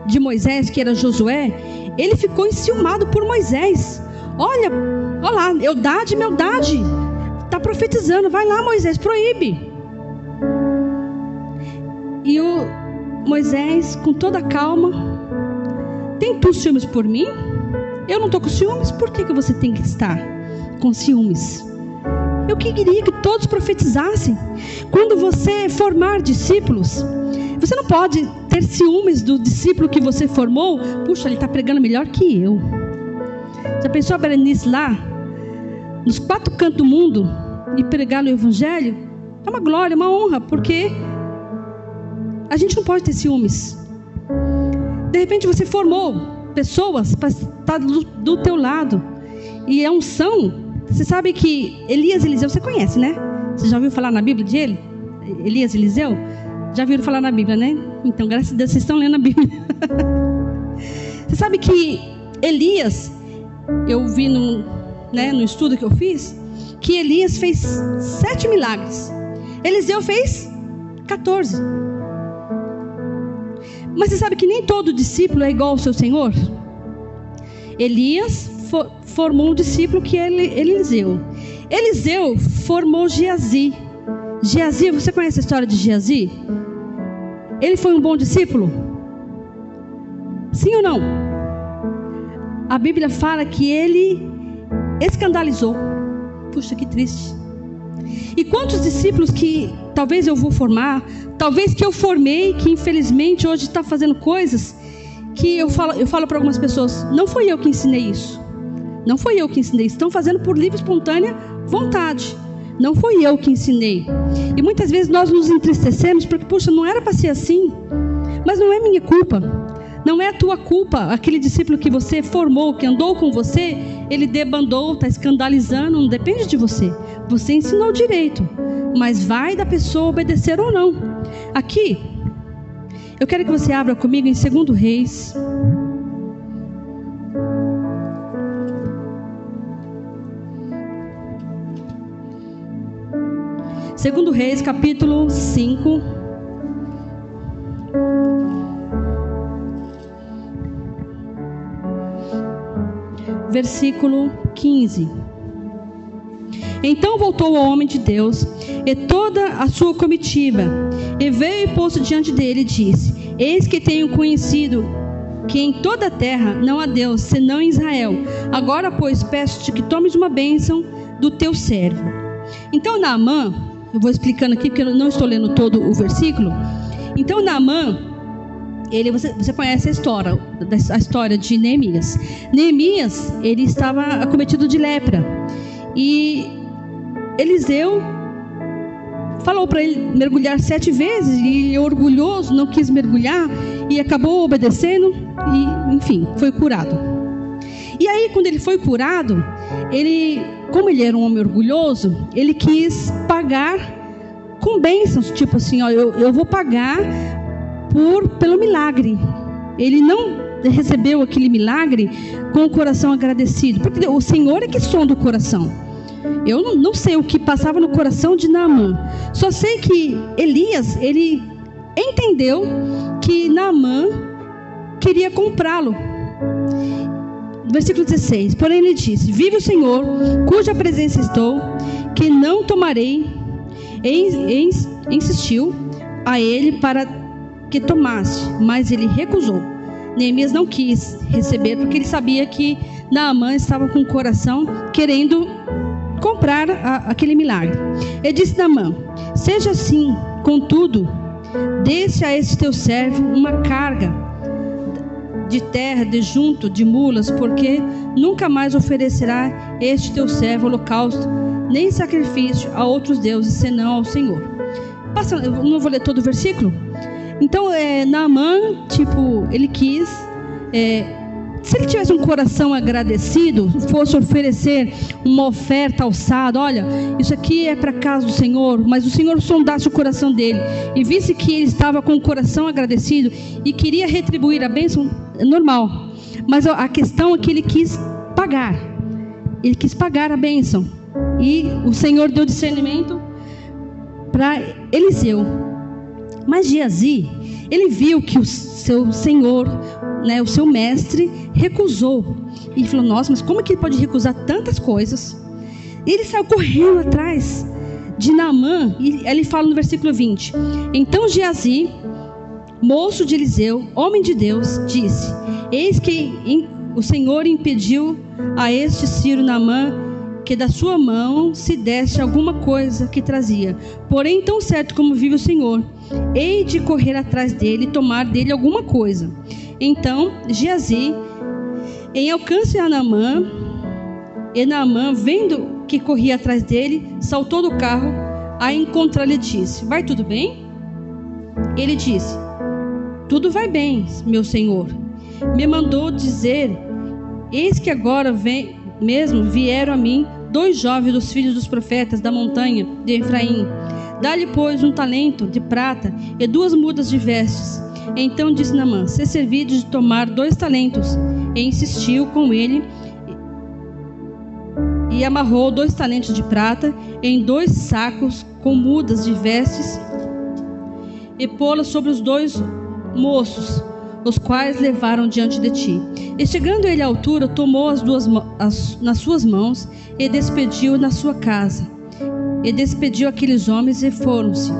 de Moisés, que era Josué, ele ficou enciumado por Moisés. Olha lá, Eldade, Meldade está profetizando, vai lá Moisés, proíbe. E o Moisés, com toda a calma: Tem tu ciúmes por mim? Eu não estou com ciúmes. Por que você tem que estar com ciúmes? Eu queria que todos profetizassem. Quando você formar discípulos, você não pode ter ciúmes do discípulo que você formou. Puxa, ele está pregando melhor que eu. Já pensou a Berenice lá, nos 4 cantos do mundo, e pregar no Evangelho? É uma glória, uma honra, porque a gente não pode ter ciúmes. De repente você formou pessoas para estar do teu lado, e a unção, você sabe que Elias e Eliseu, você conhece, né? Você já ouviu falar na Bíblia de ele? Elias e Eliseu? Já ouviram falar na Bíblia, né? Então, graças a Deus, vocês estão lendo a Bíblia. Você sabe que Elias, eu vi no estudo que eu fiz, que Elias fez 7 milagres. Eliseu fez 14. Mas você sabe que nem todo discípulo é igual ao seu Senhor? Elias formou um discípulo que é Eliseu. Eliseu formou Geazi. Geazi, você conhece a história de Geazi? Ele foi um bom discípulo? Sim ou não? A Bíblia fala que ele escandalizou. Puxa, que triste. E quantos discípulos que talvez eu vou formar, talvez que eu formei, que infelizmente hoje está fazendo coisas que eu falo para algumas pessoas: não fui eu que ensinei isso. Não fui eu que ensinei. Estão fazendo por livre e espontânea vontade. Não fui eu que ensinei. E muitas vezes nós nos entristecemos porque, puxa, não era para ser assim. Mas não é minha culpa. Não é a tua culpa. Aquele discípulo que você formou, que andou com você, ele debandou, está escandalizando. Não depende de você. Você ensinou direito. Mas vai da pessoa obedecer ou não. Aqui, eu quero que você abra comigo em 2 Reis. Segundo Reis, capítulo 5. Versículo 15. Então voltou o homem de Deus e toda a sua comitiva, e veio e pôs-se diante dele e disse: Eis que tenho conhecido que em toda a terra não há Deus, senão em Israel. Agora, pois, peço-te que tomes uma bênção do teu servo. Então Naamã, eu vou explicando aqui porque eu não estou lendo todo o versículo. Então Naamã, você conhece a história de Neemias. Neemias, ele estava acometido de lepra. E Eliseu falou para ele mergulhar 7 vezes. E orgulhoso, não quis mergulhar. E acabou obedecendo. E, enfim, foi curado. E aí, quando ele foi curado, como ele era um homem orgulhoso, ele quis pagar com bênçãos. Tipo assim, ó, eu vou pagar pelo milagre. Ele não recebeu aquele milagre com o coração agradecido, porque o Senhor é que sonda o coração. Eu não sei o que passava no coração de Naamã. Só sei que Elias, ele entendeu que Naamã queria comprá-lo. Versículo 16. Porém ele disse: Vive o Senhor, cuja presença estou, que não tomarei. E insistiu a ele para que tomasse, mas ele recusou. Neemias não quis receber, porque ele sabia que Naamã estava com o coração querendo comprar aquele milagre. Ele disse: Naamã, seja assim, contudo, Desse a este teu servo uma carga de terra de junto de mulas, porque nunca mais oferecerá este teu servo holocausto, nem sacrifício a outros deuses, senão ao Senhor. Eu não vou ler todo o versículo. Então, Naamã, ele quis... se ele tivesse um coração agradecido, fosse oferecer uma oferta alçada, olha, isso aqui é para a casa do Senhor, mas o Senhor sondasse o coração dele e visse que ele estava com o coração agradecido e queria retribuir a bênção, é normal. Mas a questão é que ele quis pagar a bênção, e o Senhor deu discernimento para Eliseu. Mas Geazi, ele viu que o seu senhor, o seu mestre, recusou. E falou: nossa, mas como que ele pode recusar tantas coisas? E ele saiu correndo atrás de Naamã. E ele fala no versículo 20: então Geazi, moço de Eliseu, homem de Deus, disse: eis que o Senhor impediu a este Sírio Naamã que da sua mão se desse alguma coisa que trazia. Porém, tão certo como vive o Senhor, hei de correr atrás dele e tomar dele alguma coisa. Então Geazi, em alcance a Naamã, e Naamã, vendo que corria atrás dele, saltou do carro, a encontrar-lhe, disse: vai tudo bem? Ele disse: tudo vai bem, meu senhor. Me mandou dizer: eis que agora mesmo vieram a mim 2 jovens dos filhos dos profetas da montanha de Efraim. Dá-lhe, pois, 1 talento de prata e 2 mudas de vestes. Então disse Naamã: ser servido de tomar 2 talentos. E insistiu com ele, e amarrou 2 talentos de prata em 2 sacos com mudas de vestes, e pô-las sobre os 2 moços, os quais levaram diante de ti. E chegando ele à altura, tomou nas suas mãos e despediu na sua casa. E despediu aqueles homens e foram-se.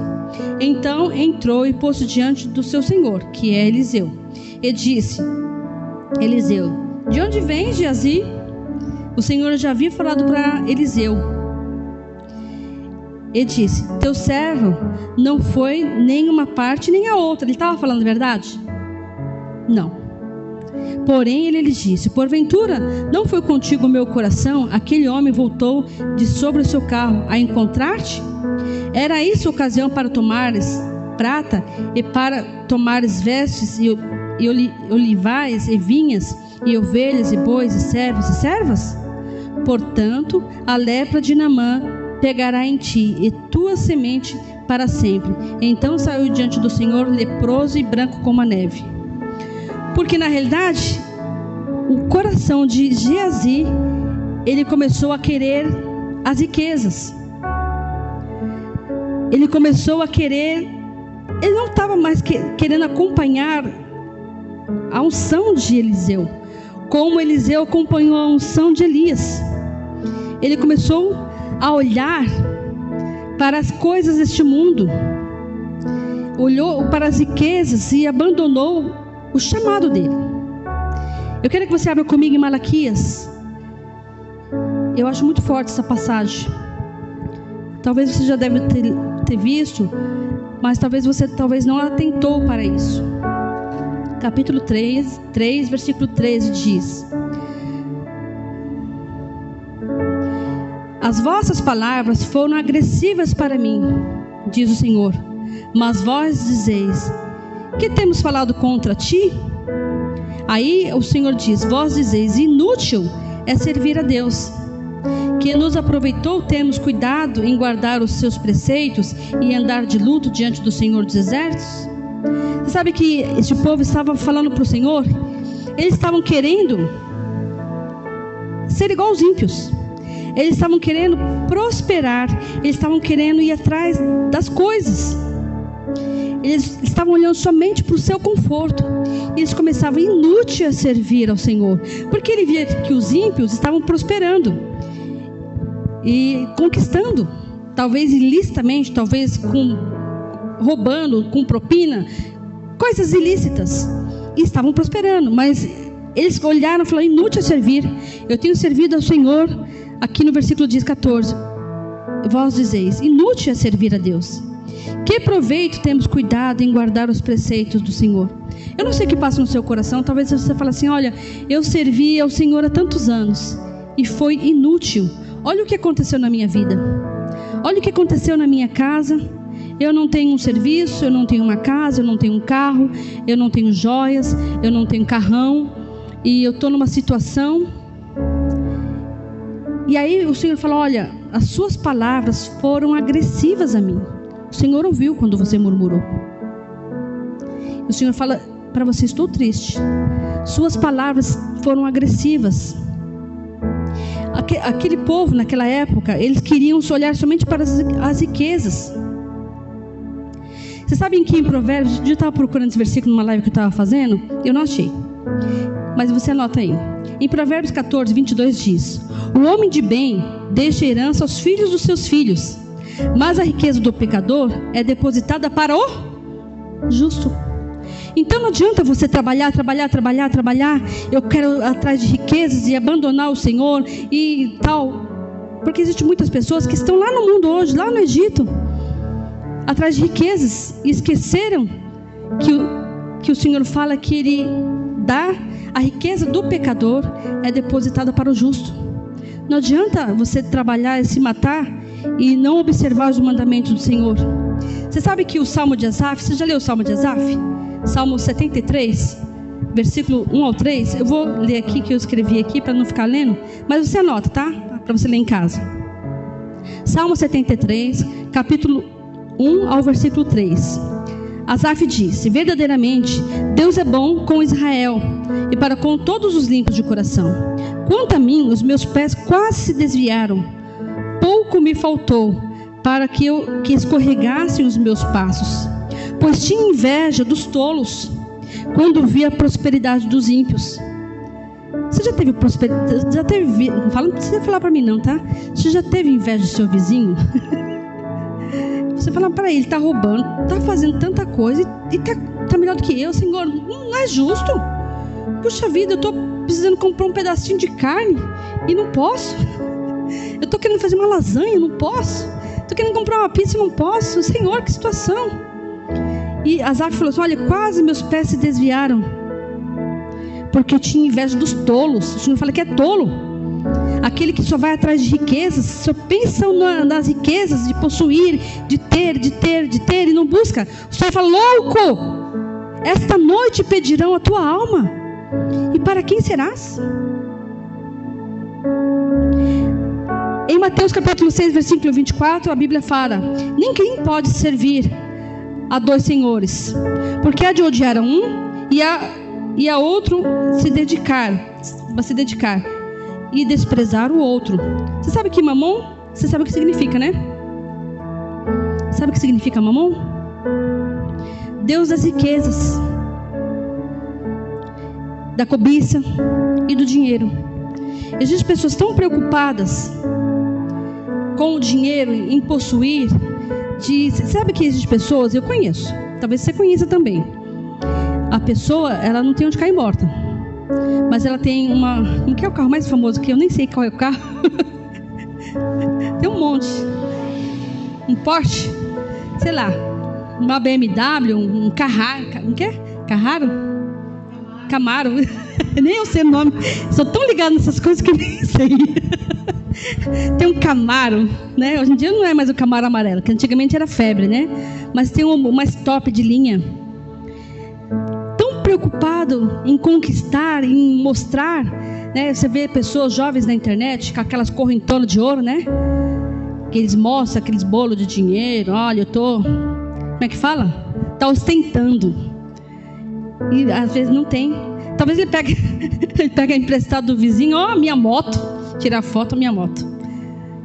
Então entrou e pôs-se diante do seu senhor, que é Eliseu. E disse Eliseu: de onde vem, Geazi? O Senhor já havia falado para Eliseu. E disse: teu servo não foi nem uma parte nem a outra. Ele estava falando a verdade? Não. Porém ele lhe disse: porventura não foi contigo o meu coração? Aquele homem voltou de sobre o seu carro a encontrar-te? Era isso a ocasião para tomares prata e para tomares vestes e olivais e vinhas e ovelhas e bois e servos e servas? Portanto, a lepra de Naamã pegará em ti e tua semente para sempre. Então saiu diante do Senhor leproso e branco como a neve. Porque na realidade, o coração de Geazi, ele começou a querer as riquezas. Ele começou a querer, ele não estava mais querendo acompanhar a unção de Eliseu, como Eliseu acompanhou a unção de Elias. Ele começou a olhar para as coisas deste mundo, olhou para as riquezas e abandonou o chamado dele. Eu quero que você abra comigo em Malaquias. Eu acho muito forte essa passagem. Talvez você já deve ter visto, mas talvez você não atentou para isso. Capítulo 3, versículo 13 diz: as vossas palavras foram agressivas para mim, diz o Senhor, mas vós dizeis: que temos falado contra ti? Aí o Senhor diz: vós dizeis: inútil é servir a Deus, que nos aproveitou termos cuidado em guardar os seus preceitos e andar de luto diante do Senhor dos exércitos. Você sabe que este povo estava falando para o Senhor, eles estavam querendo ser igual aos ímpios, eles estavam querendo prosperar, eles estavam querendo ir atrás das coisas, eles estavam olhando somente para o seu conforto. E eles começavam: inútil a servir ao Senhor, porque ele via que os ímpios estavam prosperando e conquistando, talvez ilicitamente, talvez roubando, com propina, coisas ilícitas, e estavam prosperando. Mas eles olharam e falaram: inútil a servir. Eu tenho servido ao Senhor. Aqui no versículo 14: vós dizeis: inútil é servir a Deus, Que proveito temos cuidado em guardar os preceitos do Senhor? Eu não sei o que passa no seu coração. Talvez você fale assim: olha, eu servi ao Senhor há tantos anos e foi inútil. Olha o que aconteceu na minha vida. Olha o que aconteceu na minha casa. Eu não tenho um serviço, eu não tenho uma casa, eu não tenho um carro, eu não tenho joias, eu não tenho carrão, e eu estou numa situação. E aí o Senhor fala: olha, as suas palavras foram agressivas a mim. O Senhor ouviu quando você murmurou. O Senhor fala para você: estou triste. Suas palavras foram agressivas. Aquele povo naquela época, eles queriam olhar somente para as riquezas. Vocês sabem que em Provérbios, eu estava procurando esse versículo numa live que eu estava fazendo, eu não achei, mas você anota aí. Em Provérbios 14, 22 diz: o homem de bem deixa herança aos filhos dos seus filhos, mas a riqueza do pecador é depositada para o justo. Então não adianta você trabalhar. Eu quero atrás de riquezas e abandonar o Senhor e tal. Porque existem muitas pessoas que estão lá no mundo hoje, lá no Egito, atrás de riquezas, e esqueceram que o Senhor fala que Ele dá a riqueza do pecador é depositada para o justo. Não adianta você trabalhar e se matar e não observar os mandamentos do Senhor. Você sabe que o Salmo de Asaf, você já leu o Salmo de Asaf? Salmo 73, versículo 1 ao 3. Eu vou ler aqui, que eu escrevi aqui para não ficar lendo, mas você anota, tá? Para você ler em casa. Salmo 73, capítulo 1 ao versículo 3. Asaf disse: verdadeiramente Deus é bom com Israel e para com todos os limpos de coração. Quanto a mim, os meus pés quase se desviaram. Pouco me faltou para que escorregassem os meus passos, pois tinha inveja dos tolos quando vi a prosperidade dos ímpios. Você já teve prosperidade? Não precisa falar para mim não, tá? Você já teve inveja do seu vizinho? Você fala para ele: está roubando, está fazendo tanta coisa e está melhor do que eu. Senhor, não é justo. Puxa vida, eu estou precisando comprar um pedacinho de carne e não posso. Eu estou querendo fazer uma lasanha, não posso. Estou querendo comprar uma pizza, não posso. Senhor, que situação. E Asaf falou assim: olha, quase meus pés se desviaram, porque eu tinha inveja dos tolos. O Senhor fala que é tolo aquele que só vai atrás de riquezas, só pensa nas riquezas, de possuir, de ter e não busca. O Senhor fala: louco, esta noite pedirão a tua alma, e para quem serás? Em Mateus capítulo 6, versículo 24, a Bíblia fala: ninguém pode servir a dois senhores, porque há de odiar a um e a outro se dedicar e desprezar o outro. Você sabe que mamon? Você sabe o que significa, né? Sabe o que significa mamon? Deus das riquezas, da cobiça e do dinheiro. Existem pessoas tão preocupadas com o dinheiro, em possuir. Sabe que existem pessoas, eu conheço, talvez você conheça também. A pessoa, ela não tem onde cair morta, mas ela tem não quer o carro mais famoso, que eu nem sei qual é o carro. Tem um monte. Um Porsche, sei lá, uma BMW, um Carraro, um quê? Camaro. Nem eu sei o nome. Sou tão ligada nessas coisas que eu nem sei. Tem um Camaro, né? Hoje em dia não é mais o Camaro amarelo, que antigamente era febre, né? Mas tem uma top de linha. Tão preocupado em conquistar, em mostrar, né? Você vê pessoas jovens na internet com aquelas correntonas de ouro, né? Que eles mostram aqueles bolos de dinheiro. Olha, eu tô... Como é que fala? Tá ostentando. E às vezes não tem. Talvez ele pega emprestado do vizinho. Ó, minha moto. Tirar foto da minha moto.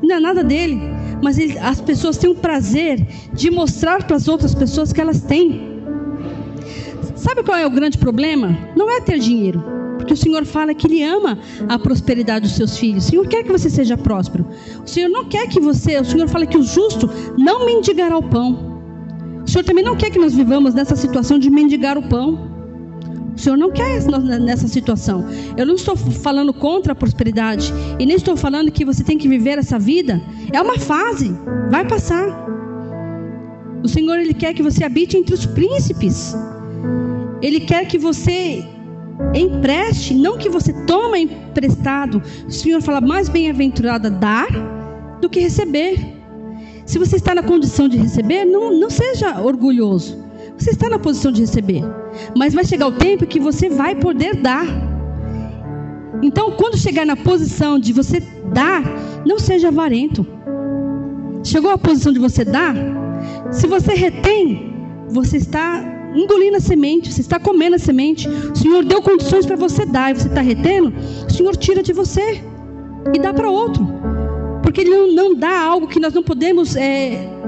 Não é nada dele. Mas as pessoas têm o prazer de mostrar para as outras pessoas que elas têm. Sabe qual é o grande problema? Não é ter dinheiro. Porque o Senhor fala que Ele ama a prosperidade dos seus filhos. O Senhor quer que você seja próspero. O Senhor não quer que você... O Senhor fala que o justo não mendigará o pão. O Senhor também não quer que nós vivamos nessa situação de mendigar o pão. O Senhor não quer nessa situação. Eu não estou falando contra a prosperidade. E nem estou falando que você tem que viver essa vida. É uma fase. Vai passar. O Senhor, Ele quer que você habite entre os príncipes. Ele quer que você empreste, não que você tome emprestado. O Senhor fala, mais bem-aventurado dar do que receber. Se você está na condição de receber, não seja orgulhoso. Você está na posição de receber. Mas vai chegar o tempo que você vai poder dar. Então, quando chegar na posição de você dar, não seja avarento. Chegou a posição de você dar? Se você retém, você está engolindo a semente, você está comendo a semente. O Senhor deu condições para você dar e você está retendo, o Senhor tira de você e dá para outro. Porque Ele não dá algo que nós não podemos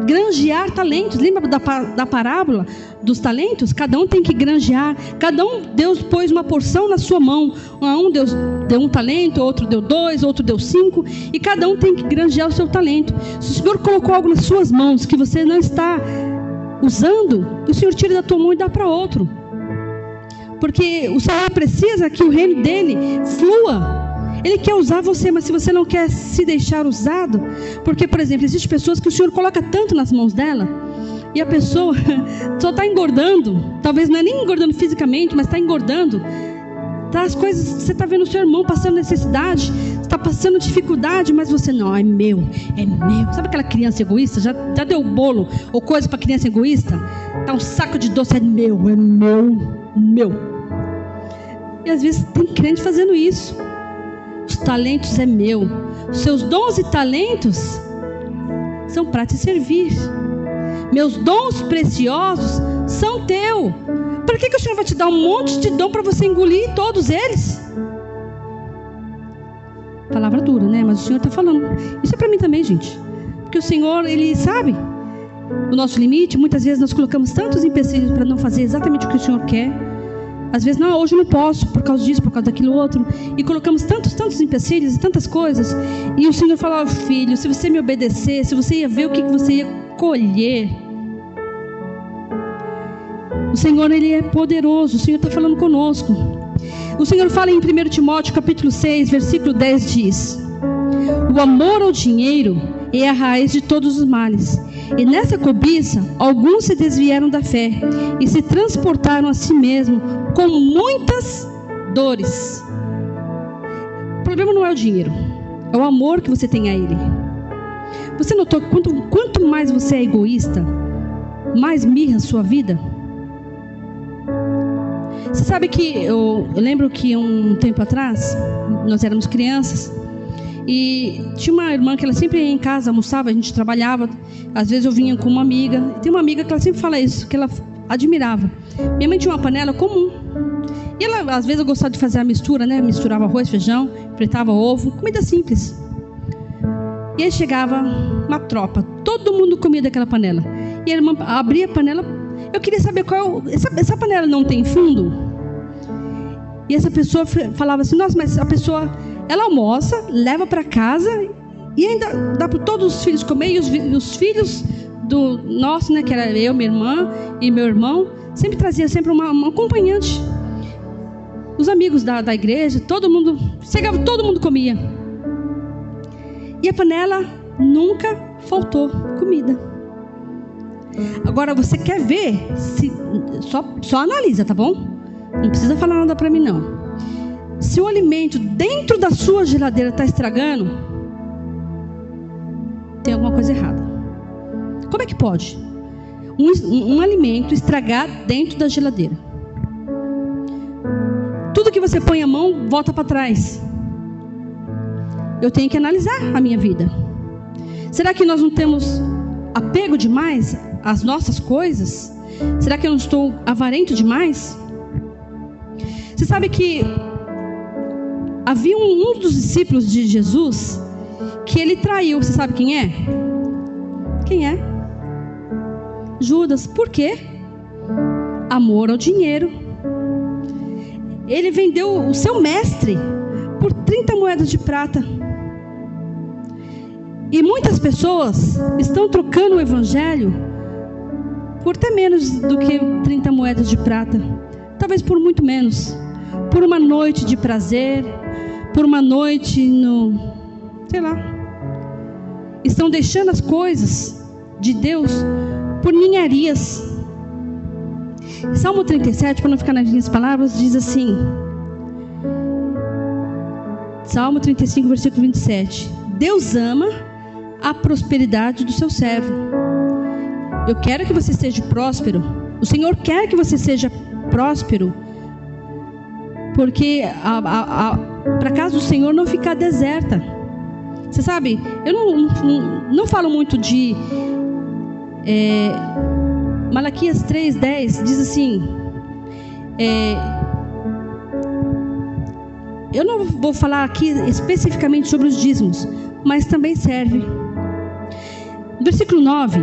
granjear talentos. Lembra da parábola dos talentos? Cada um tem que granjear. Cada um, Deus pôs uma porção na sua mão. Um Deus deu 1 talento, outro deu 2, outro deu 5. E cada um tem que granjear o seu talento. Se o Senhor colocou algo nas suas mãos que você não está usando, o Senhor tira da tua mão e dá para outro. Porque o Senhor precisa que o reino dele flua. Ele quer usar você, mas se você não quer se deixar usado, porque, por exemplo, existem pessoas que o Senhor coloca tanto nas mãos dela, e a pessoa só está engordando, talvez não é nem engordando fisicamente, mas está engordando, tá, as coisas, você está vendo o seu irmão passando necessidade, está passando dificuldade, mas você não, é meu, sabe aquela criança egoísta, já deu bolo ou coisa para criança egoísta, tá um saco de doce, é meu, e às vezes tem crente fazendo isso. Os talentos é meu. Os seus dons e talentos são para te servir. Meus dons preciosos são teu. Para que o Senhor vai te dar um monte de dom para você engolir todos eles? Palavra dura, né? Mas o Senhor está falando. Isso é para mim também, gente. Porque o Senhor, Ele sabe o nosso limite. Muitas vezes nós colocamos tantos empecilhos para não fazer exatamente o que o Senhor quer. Às vezes, não, hoje eu não posso, por causa disso, por causa daquilo outro. E colocamos tantos empecilhos e tantas coisas. E o Senhor falou, filho, se você me obedecesse, você ia ver o que você ia colher. O Senhor, Ele é poderoso. O Senhor está falando conosco. O Senhor fala em 1 Timóteo, capítulo 6, versículo 10, diz: o amor ao dinheiro é a raiz de todos os males. E nessa cobiça, alguns se desviaram da fé e se transportaram a si mesmo com muitas dores. O problema não é o dinheiro, é o amor que você tem a Ele. Você notou que quanto mais você é egoísta, mais mirra a sua vida? Você sabe que eu lembro que um tempo atrás, nós éramos crianças, e tinha uma irmã que ela sempre ia em casa, almoçava, a gente trabalhava. Às vezes eu vinha com uma amiga. Tem uma amiga que ela sempre fala isso, que ela admirava. Minha mãe tinha uma panela comum. E ela, às vezes, eu gostava de fazer a mistura, né? Misturava arroz, feijão, fritava ovo, comida simples. E aí chegava uma tropa, todo mundo comia daquela panela. E a irmã abria a panela. Eu queria saber qual essa panela não tem fundo? E essa pessoa falava assim, nossa, mas a pessoa, ela almoça, leva para casa e ainda dá para todos os filhos comer. E os filhos do nosso, né, que era eu, minha irmã e meu irmão, sempre trazia sempre uma acompanhante. Os amigos da igreja, todo mundo, chegava, todo mundo comia. E a panela nunca faltou comida. Agora você quer ver, só analisa, tá bom? Não precisa falar nada para mim não. Se o alimento dentro da sua geladeira está estragando, tem alguma coisa errada. Como é que pode um alimento estragar dentro da geladeira? Tudo que você põe a mão volta para trás. Eu tenho que analisar a minha vida. Será que nós não temos apego demais às nossas coisas? Será que eu não estou avarento demais? Você sabe que havia um dos discípulos de Jesus que ele traiu. Você sabe quem é? Quem é? Judas. Por quê? Amor ao dinheiro. Ele vendeu o seu mestre por 30 moedas de prata. E muitas pessoas estão trocando o evangelho por até menos do que 30 moedas de prata. Talvez por muito menos. Por uma noite de prazer, por uma noite sei lá. Estão deixando as coisas de Deus por ninharias. Salmo 37, para não ficar nas minhas palavras, diz assim, Salmo 35, versículo 27. Deus ama a prosperidade do seu servo. Eu quero que você seja próspero. O Senhor quer que você seja próspero, porque para casa do Senhor não ficar deserta. Você sabe, eu não falo muito de Malaquias 3:10 diz assim, eu não vou falar aqui especificamente sobre os dízimos, mas também serve. Versículo 9: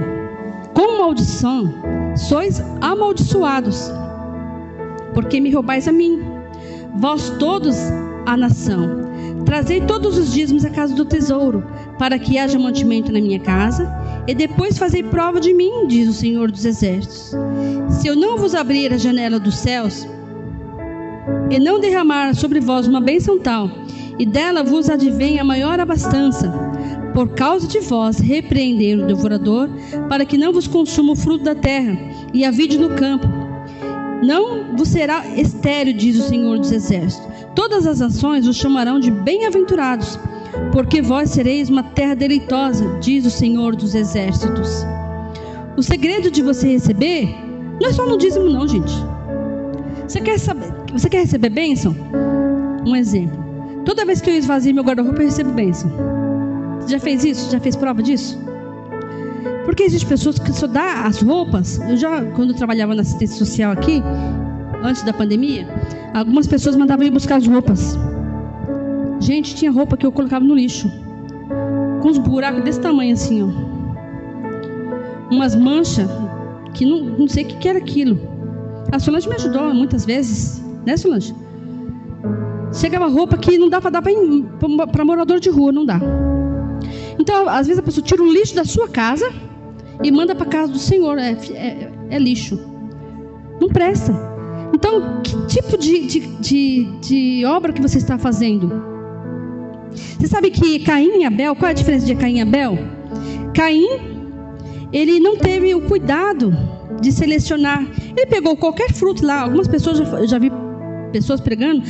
com maldição sois amaldiçoados, porque me roubais a mim, vós todos a nação. Trazei todos os dízimos à casa do tesouro, para que haja mantimento na minha casa, e depois fazei prova de mim, diz o Senhor dos Exércitos. Se eu não vos abrir a janela dos céus, e não derramar sobre vós uma bênção tal, e dela vos advém a maior abastança, por causa de vós repreender o devorador, para que não vos consuma o fruto da terra, e a vide no campo, não vos será estéril, diz o Senhor dos Exércitos. Todas as nações os chamarão de bem-aventurados, porque vós sereis uma terra deleitosa, diz o Senhor dos Exércitos. O segredo de você receber não é só no dízimo não, gente. Você quer receber bênção? Um exemplo. Toda vez que eu esvazio meu guarda-roupa, eu recebo bênção. Você já fez isso? Já fez prova disso? Porque existem pessoas que só dão as roupas. Quando eu trabalhava na assistência social aqui, antes da pandemia, algumas pessoas mandavam ir buscar as roupas. Gente, tinha roupa que eu colocava no lixo, com uns buracos desse tamanho assim, ó. Umas manchas que não sei o que era aquilo. A Solange me ajudou muitas vezes, né, Solange? Chegava roupa que não dá para dar para morador de rua, não dá. Então, às vezes a pessoa tira o lixo da sua casa e manda para a casa do Senhor. É lixo. Não presta. Então, que tipo de obra que você está fazendo? Você sabe que Caim e Abel, qual é a diferença de Caim e Abel? Caim, ele não teve o cuidado de selecionar. Ele pegou qualquer fruto lá. Algumas pessoas, eu já vi pessoas pregando.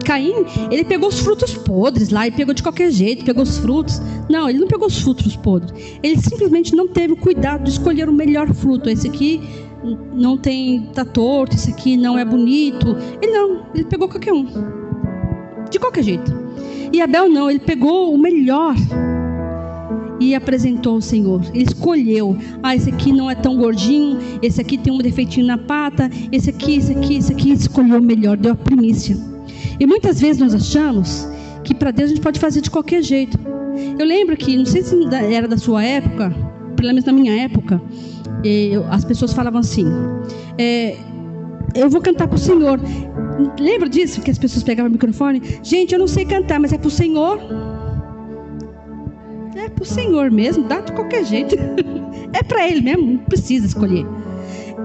Caim, ele pegou os frutos podres lá e pegou de qualquer jeito, pegou os frutos. Não, ele não pegou os frutos podres. Ele simplesmente não teve o cuidado de escolher o melhor fruto. Esse aqui não tá torto, esse aqui não é bonito. Ele pegou qualquer um, de qualquer jeito. E Abel não, ele pegou o melhor e apresentou ao Senhor. Ele escolheu. Esse aqui não é tão gordinho, esse aqui tem um defeitinho na pata, esse aqui, escolheu o melhor, deu a primícia. E muitas vezes nós achamos que para Deus a gente pode fazer de qualquer jeito. Eu lembro que, não sei se era da sua época, pelo menos na minha época, as pessoas falavam assim, eu vou cantar para o Senhor. Lembra disso? Que as pessoas pegavam o microfone? Gente, eu não sei cantar, mas é para o Senhor. É para o Senhor mesmo, dá de qualquer jeito. É para Ele mesmo, não precisa escolher.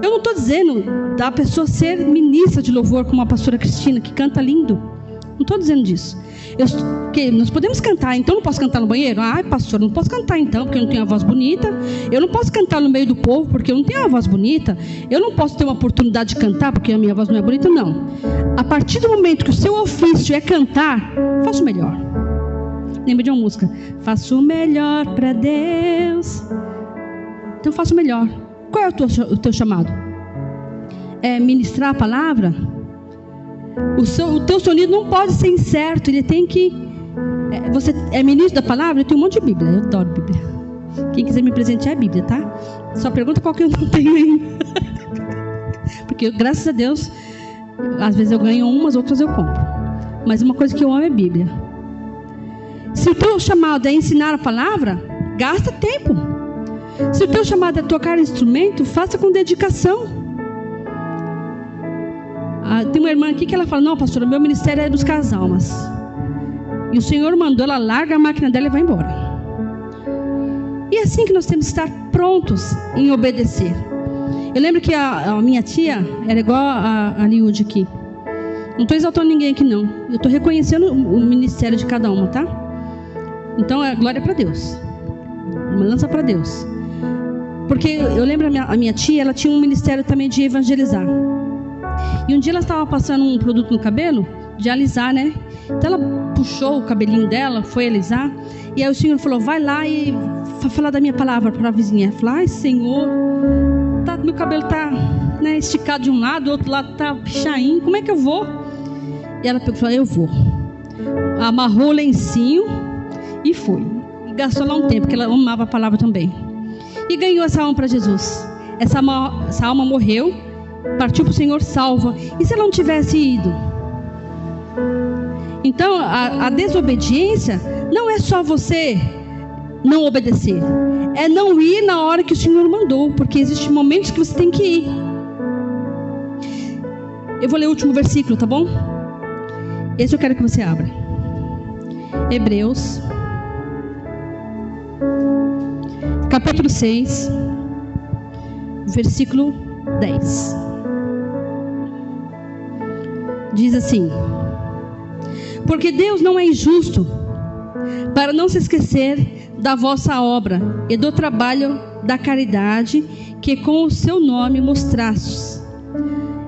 Eu não estou dizendo da pessoa ser ministra de louvor como a pastora Cristina, que canta lindo. Não estou dizendo disso. Nós podemos cantar, então não posso cantar no banheiro? Pastor, não posso cantar então, porque eu não tenho a voz bonita. Eu não posso cantar no meio do povo, porque eu não tenho a voz bonita. Eu não posso ter uma oportunidade de cantar, porque a minha voz não é bonita. Não. A partir do momento que o seu ofício é cantar, faça o melhor. Lembra de uma música? Faça o melhor para Deus. Então faça o melhor. Qual é o teu chamado? É ministrar a palavra? O teu sonido não pode ser incerto. Ele tem que... Você é ministro da palavra? Eu tenho um monte de Bíblia. Eu adoro Bíblia. Quem quiser me presentear é a Bíblia, tá? Só pergunta qual que eu não tenho ainda. Porque graças a Deus, às vezes eu ganho umas, outras eu compro. Mas uma coisa que eu amo é a Bíblia. Se o teu chamado é ensinar a palavra, gasta tempo. Se o teu chamado é tocar instrumento, faça com dedicação. Tem uma irmã aqui que ela fala, não, pastora, meu ministério é buscar as almas. E o Senhor mandou ela larga a máquina dela e vai embora. E é assim que nós temos que estar prontos em obedecer. Eu lembro que a minha tia era igual a Liúde aqui. Não estou exaltando ninguém aqui não. Eu estou reconhecendo o ministério de cada uma, tá? Então, glória para Deus. Uma lança para Deus. Porque eu lembro a minha tia, ela tinha um ministério também de evangelizar. E um dia ela estava passando um produto no cabelo, de alisar, né? Então ela puxou o cabelinho dela, foi alisar. E aí o Senhor falou, vai lá e falar da minha palavra para a vizinha. Ela falou, ai Senhor, meu cabelo está, né, esticado de um lado, do outro lado está pichainho, como é que eu vou? E ela falou, eu vou. Amarrou o lencinho e foi. E gastou lá um tempo, porque ela amava a palavra também. E ganhou essa alma para Jesus. Essa alma morreu, partiu para o Senhor salva. E se ela não tivesse ido? Então a desobediência não é só você não obedecer, é não ir na hora que o Senhor mandou, porque existem momentos que você tem que ir. Eu vou ler o último versículo, tá bom? Esse eu quero que você abra. Hebreus capítulo 6, versículo 10. Diz assim: porque Deus não é injusto para não se esquecer da vossa obra e do trabalho da caridade que com o seu nome mostrastes,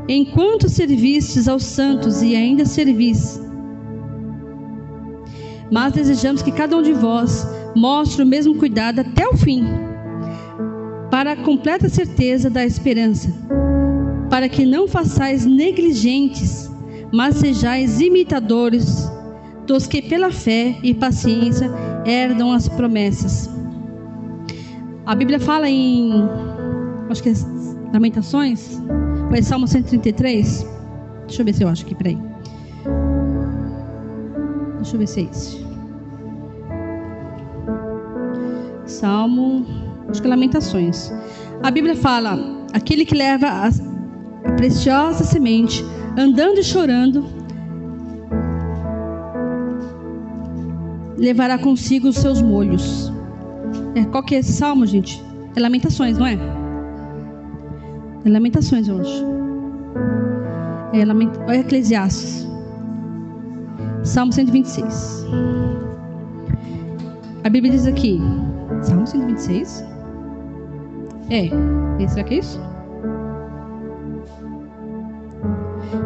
enquanto servistes aos santos e ainda servis. Mas desejamos que cada um de vós mostre o mesmo cuidado até o fim, para a completa certeza da esperança, para que não façais negligentes, mas sejais imitadores dos que pela fé e paciência herdam as promessas. A Bíblia fala em, acho que é Lamentações, ou é Salmo 133? Deixa eu ver se eu acho aqui, peraí. Deixa eu ver se é esse. Salmo, acho que é Lamentações. A Bíblia fala, aquele que leva a preciosa semente, andando e chorando, levará consigo os seus molhos. Qual que é esse salmo, gente? É Lamentações, não é? É Lamentações, eu acho. É Eclesiastes. Salmo 126. A Bíblia diz aqui, Salmo 126? Será que é isso?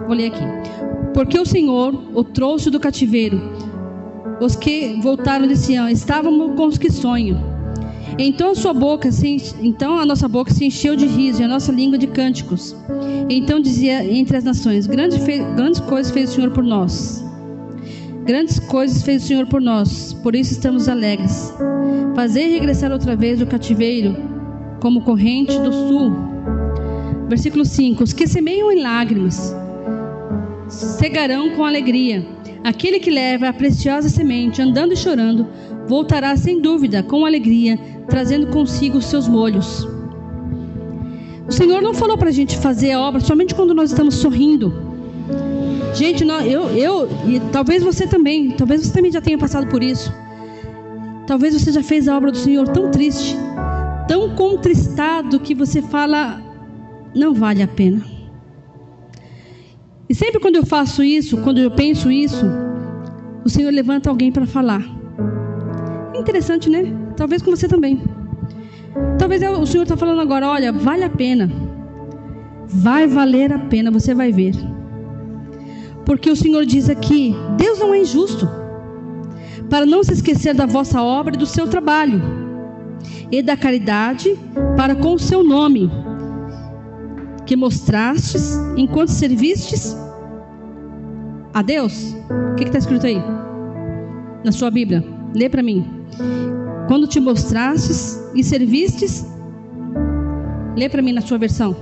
Vou ler aqui. Porque o Senhor o trouxe do cativeiro, os que voltaram de Sião, estávamos com os que sonham. Então a nossa boca se encheu de riso e a nossa língua de cânticos. Então dizia entre as nações, grandes coisas fez o Senhor por nós. Grandes coisas fez o Senhor por nós, por isso estamos alegres. Fazei regressar outra vez o cativeiro, como corrente do sul. Versículo 5. Os que semeiam em lágrimas cegarão com alegria. Aquele que leva a preciosa semente, andando e chorando, voltará sem dúvida com alegria, trazendo consigo os seus molhos. O Senhor não falou para a gente fazer a obra somente quando nós estamos sorrindo. Gente, e talvez você também já tenha passado por isso. Talvez você já fez a obra do Senhor tão triste, tão contristado, que você fala, não vale a pena. E sempre quando eu faço isso, quando eu penso isso, o Senhor levanta alguém para falar. Interessante, né? Talvez com você também. Talvez o Senhor está falando agora, olha, vale a pena. Vai valer a pena, você vai ver. Porque o Senhor diz aqui, Deus não é injusto, para não se esquecer da vossa obra e do seu trabalho, e da caridade para com o seu nome, que mostrastes enquanto servistes a Deus. O que está escrito aí? Na sua Bíblia. Lê para mim. Quando te mostrastes e servistes. Lê para mim na sua versão.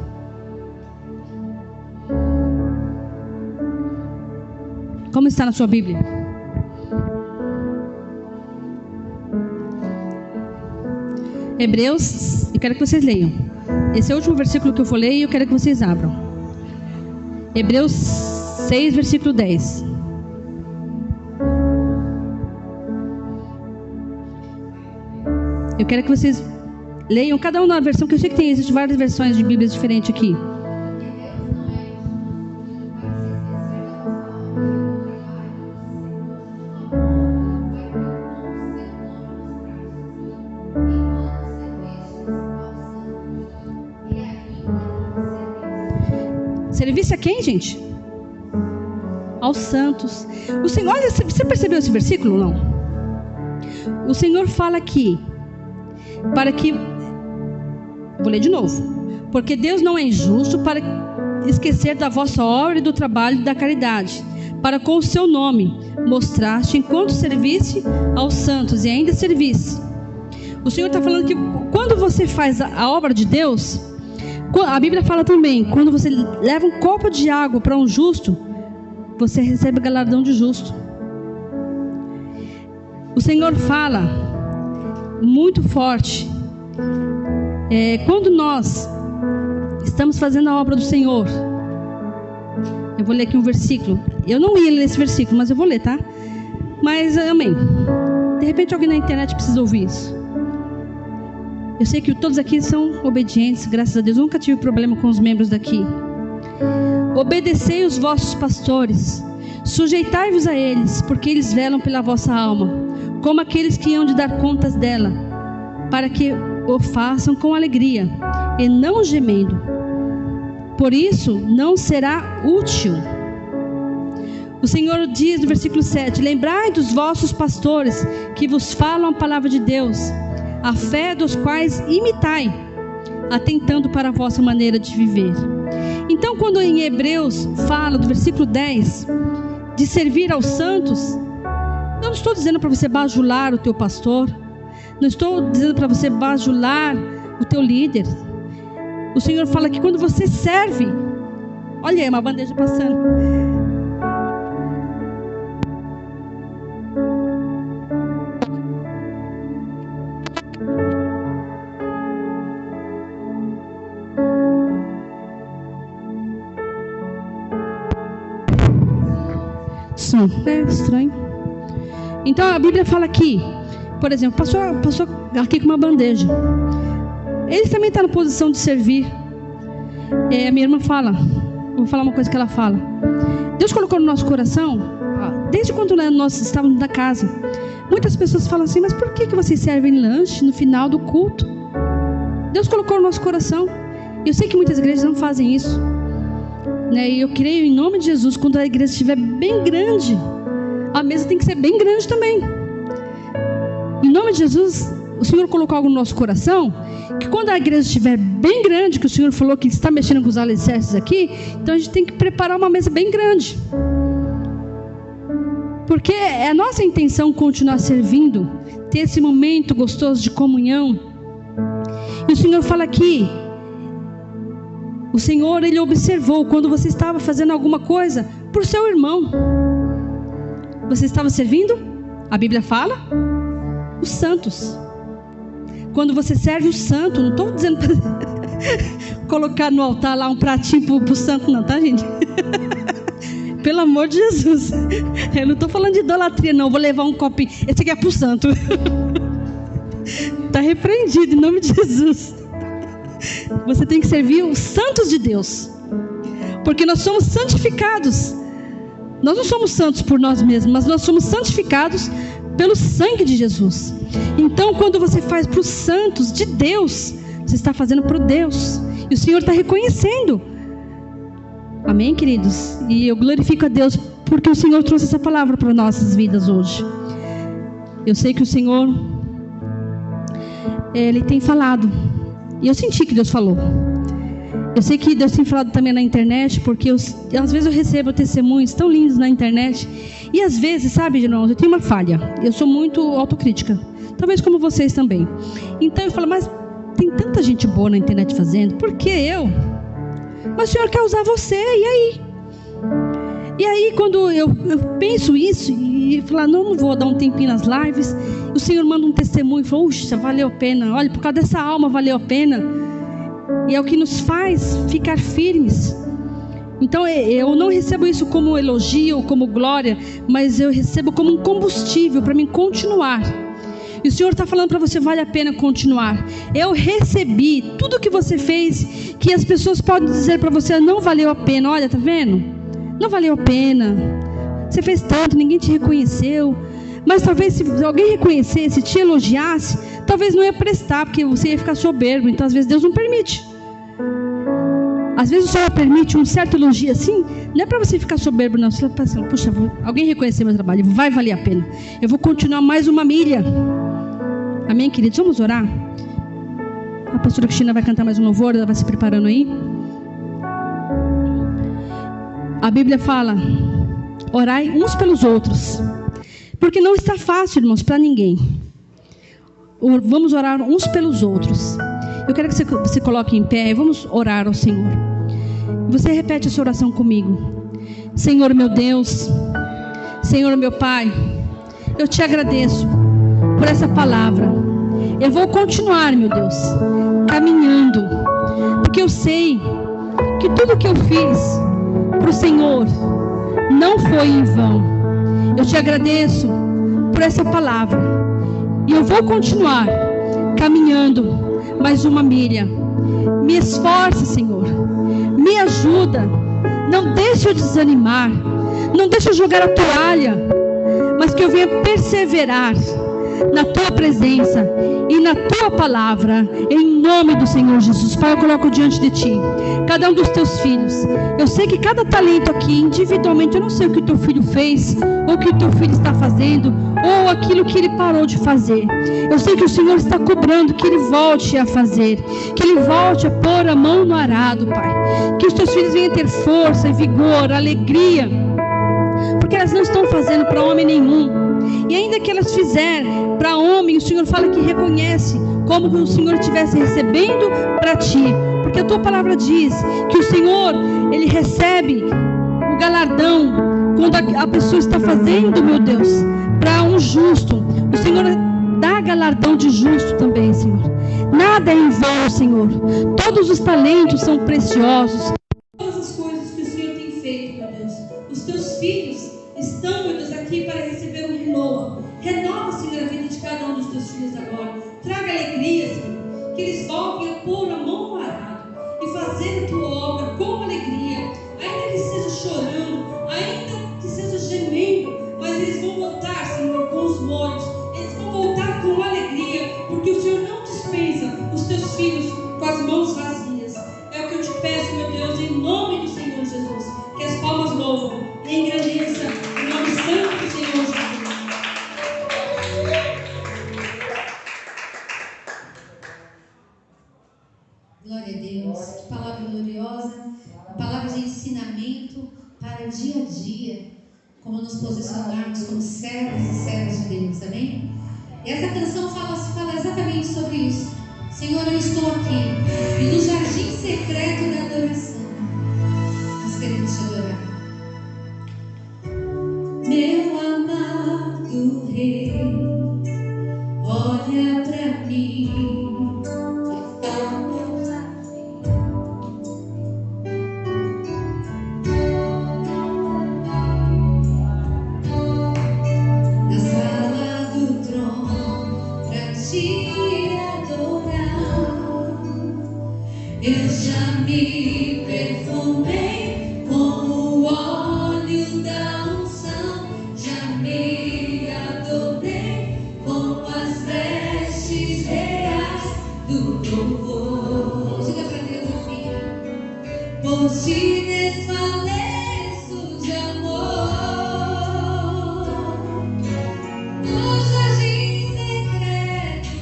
Como está na sua Bíblia? Hebreus, eu quero que vocês leiam. Esse é o último versículo que eu vou ler e eu quero que vocês abram. Hebreus 6, versículo 10. Eu quero que vocês leiam cada um na versão, que eu sei que existem várias versões de Bíblias diferentes aqui. Serviço a quem, gente? Aos santos. O Senhor, olha, você percebeu esse versículo ou não? O Senhor fala aqui, para que, vou ler de novo, porque Deus não é injusto para esquecer da vossa obra e do trabalho da caridade, para com o seu nome mostraste enquanto servisse aos santos e ainda servisse. O Senhor está falando que quando você faz a obra de Deus, a Bíblia fala também, quando você leva um copo de água para um justo, você recebe o galardão de justo. O Senhor fala muito forte, quando nós estamos fazendo a obra do Senhor. Eu vou ler aqui um versículo. Eu não ia ler esse versículo, mas eu vou ler, tá? Mas amém. De repente alguém na internet precisa ouvir isso. Eu sei que todos aqui são obedientes, graças a Deus. Eu nunca tive problema com os membros daqui. Obedecei os vossos pastores, sujeitai-vos a eles, porque eles velam pela vossa alma, como aqueles que hão de dar contas dela, para que o façam com alegria e não gemendo. Por isso não será útil. O Senhor diz no versículo 7: lembrai dos vossos pastores que vos falam a palavra de Deus, a fé dos quais imitai, atentando para a vossa maneira de viver. Então, quando em Hebreus fala do versículo 10 de servir aos santos, eu não estou dizendo para você bajular o teu pastor, não estou dizendo para você bajular o teu líder. O Senhor fala que quando você serve, olha aí, uma bandeja passando. Som, é estranho. Então a Bíblia fala aqui, por exemplo, passou aqui com uma bandeja. Ele também está na posição de servir. A minha irmã fala, vou falar uma coisa que ela fala. Deus colocou no nosso coração, desde quando nós estávamos na casa, muitas pessoas falam assim: mas por que vocês servem lanche no final do culto? Deus colocou no nosso coração. Eu sei que muitas igrejas não fazem isso, né? E eu creio em nome de Jesus, quando a igreja estiver bem grande, a mesa tem que ser bem grande também. Em nome de Jesus, o Senhor colocou algo no nosso coração, que quando a igreja estiver bem grande, que o Senhor falou que está mexendo com os alicerces aqui, então a gente tem que preparar uma mesa bem grande, porque é a nossa intenção continuar servindo, ter esse momento gostoso de comunhão. E o Senhor fala aqui, o Senhor, Ele observou quando você estava fazendo alguma coisa por seu irmão. Você estava servindo? A Bíblia fala os santos. Quando você serve o santo, não estou dizendo para colocar no altar lá um pratinho para o santo não, tá, gente? Pelo amor de Jesus. Eu não estou falando de idolatria não, vou levar um copinho. Esse aqui é para o santo. Está repreendido em nome de Jesus. Você tem que servir os santos de Deus, porque nós somos santificados. Nós não somos santos por nós mesmos, mas nós somos santificados pelo sangue de Jesus. Então, quando você faz para os santos de Deus, você está fazendo para o Deus, e o Senhor está reconhecendo. Amém, queridos? E eu glorifico a Deus porque o Senhor trouxe essa palavra para nossas vidas hoje. Eu sei que o Senhor, Ele tem falado, e eu senti que Deus falou. Eu sei que Deus tem falado também na internet, porque às vezes eu recebo testemunhos tão lindos na internet. E às vezes, sabe, irmãos, eu tenho uma falha. Eu sou muito autocrítica, talvez como vocês também. Então eu falo, mas tem tanta gente boa na internet fazendo, por que eu? Mas o Senhor quer usar você, e aí? E aí quando eu penso isso e falo, não vou dar um tempinho nas lives, o Senhor manda um testemunho e fala, uxa, valeu a pena, olha, por causa dessa alma valeu a pena. E é o que nos faz ficar firmes. Então eu não recebo isso como elogio, como glória, mas eu recebo como um combustível para mim continuar. E o Senhor está falando para você, vale a pena continuar. Eu recebi tudo que você fez, que as pessoas podem dizer para você, não valeu a pena. Olha, tá vendo? Não valeu a pena. Você fez tanto, ninguém te reconheceu. Mas talvez se alguém reconhecesse, te elogiasse, talvez não ia prestar, porque você ia ficar soberbo. Então às vezes Deus não permite. Às vezes o Senhor permite um certo elogio assim, não é para você ficar soberbo, não. Você está pensando, puxa, alguém reconhecer meu trabalho, vai valer a pena. Eu vou continuar mais uma milha. Amém, queridos? Vamos orar? A pastora Cristina vai cantar mais um louvor, ela vai se preparando aí. A Bíblia fala, orai uns pelos outros, porque não está fácil, irmãos, para ninguém. Vamos orar uns pelos outros. Eu quero que você coloque em pé e vamos orar ao Senhor. Você repete essa oração comigo. Senhor meu Deus, Senhor meu Pai, eu te agradeço por essa palavra. Eu vou continuar, meu Deus, caminhando, porque eu sei que tudo que eu fiz para o Senhor não foi em vão. Eu te agradeço por essa palavra e eu vou continuar caminhando mais uma milha. Me esforça, Senhor, me ajuda, não deixe eu desanimar, não deixe eu jogar a toalha, mas que eu venha perseverar na tua presença e na tua palavra, em nome do Senhor Jesus. Pai, eu coloco diante de ti cada um dos teus filhos. Eu sei que cada talento aqui individualmente, eu não sei o que o teu filho fez, ou o que o teu filho está fazendo, ou aquilo que ele parou de fazer. Eu sei que o Senhor está cobrando que ele volte a fazer, que ele volte a pôr a mão no arado, Pai. Que os teus filhos venham ter força, vigor, alegria, porque elas não estão fazendo para homem nenhum. E ainda que elas fizerem para homem, o Senhor fala que reconhece como que o Senhor estivesse recebendo para ti. Porque a tua palavra diz que o Senhor, ele recebe o galardão quando a pessoa está fazendo, meu Deus, para um justo. O Senhor dá galardão de justo também, Senhor. Nada é em vão, Senhor. Todos os talentos são preciosos. Todas as coisas que o Senhor tem feito, meu Deus. Os teus filhos estão, meu Deus, aqui para receber um renovo. Renova, Senhor, a vida de cada um dos teus filhos agora. Traga alegria, Senhor. Que eles voltem a pôr a mão no arado e fazer a tua obra com alegria. Ainda que seja chorando, ainda que seja gemendo, mas eles vão voltar, Senhor, com os molhos. Eles vão voltar com alegria, porque o Senhor não dispensa os teus filhos com as mãos vazias. É o que eu te peço, meu Deus, em nome do Senhor Jesus. Que as palmas louvam e engrandeça o nome santo do Senhor Jesus.
Glória a Deus. Que palavra gloriosa. Palavra de ensinamento para o dia a dia. Como nos posicionarmos como servos e servas de Deus. Amém? E essa canção fala exatamente sobre isso. Senhor, eu estou aqui. E no jardim secreto da adoração, nós queremos te adorar. Meu amado Rei, olha pra mim. Na sala do trono, pra te adorar, eu já me perfumei com o óleo da unção, já me adornei com as vestes reais do louvor. Diga pra Deus, filho, por ti desfaleço de amor. No jardim secreto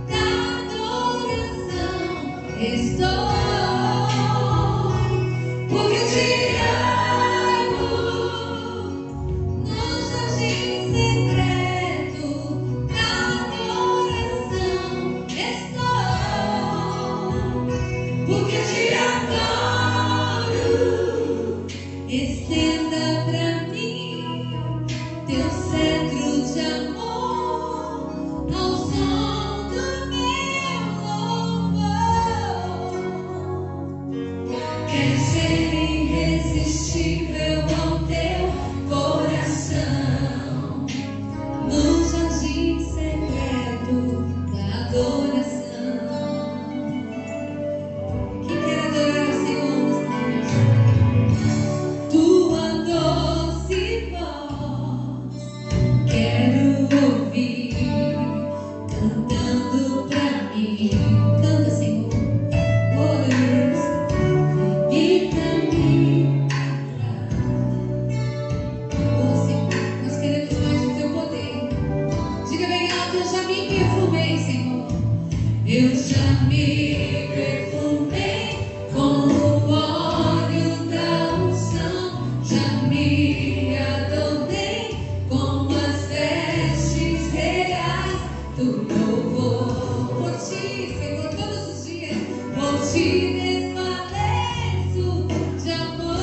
da adoração estou. eu já me perfumei com o óleo da unção, já me adornei com as vestes reais do louvor. Por ti, Senhor, todos os dias, por ti desfaleço de amor.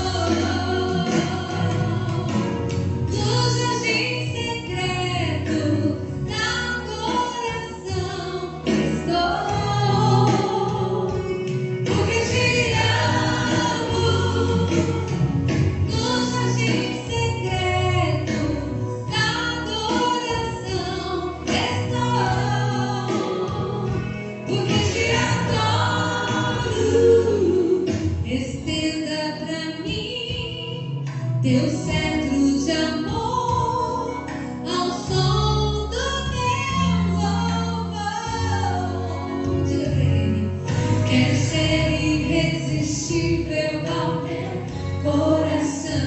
No jardim secreto da adoração estou, porque te amo. No jardim secreto da adoração estou, porque te adoro. Estenda pra mim teu cetro de amor ao som do meu louvor. Diga pra ele: quero ser irresistível ao meu coração,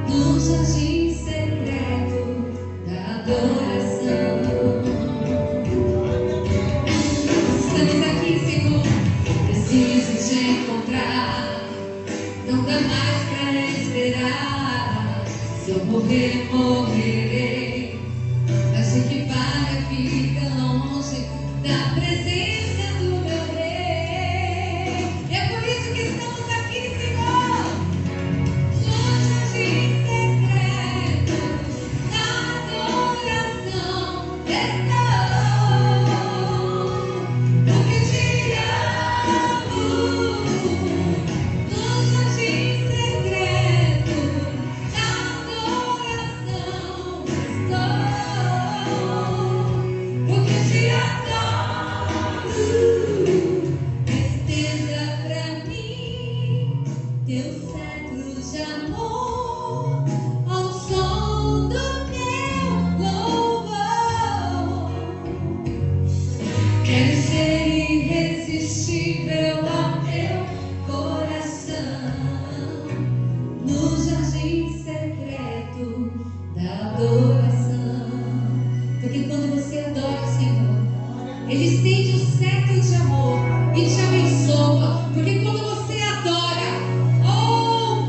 no jardim secreto da adoração. Estamos aqui, Senhor, preciso te encontrar, não dá mais pra esperar. Se eu morrer, morrerei, mas de que vale a vida longe da presença do meu rei? É por isso que estamos aqui, Senhor, no jardim secreto da adoração estou, porque te amo. No jardim secreto da adoração estou, porque te adoro. Estenda pra mim teu cetro de amor ao som do meu louvor. Quero ser irresistível ao teu coração, no jardim secreto da adoração. Porque quando você adora o Senhor, Ele estende o cetro de amor e te abençoa. Porque quando você adora,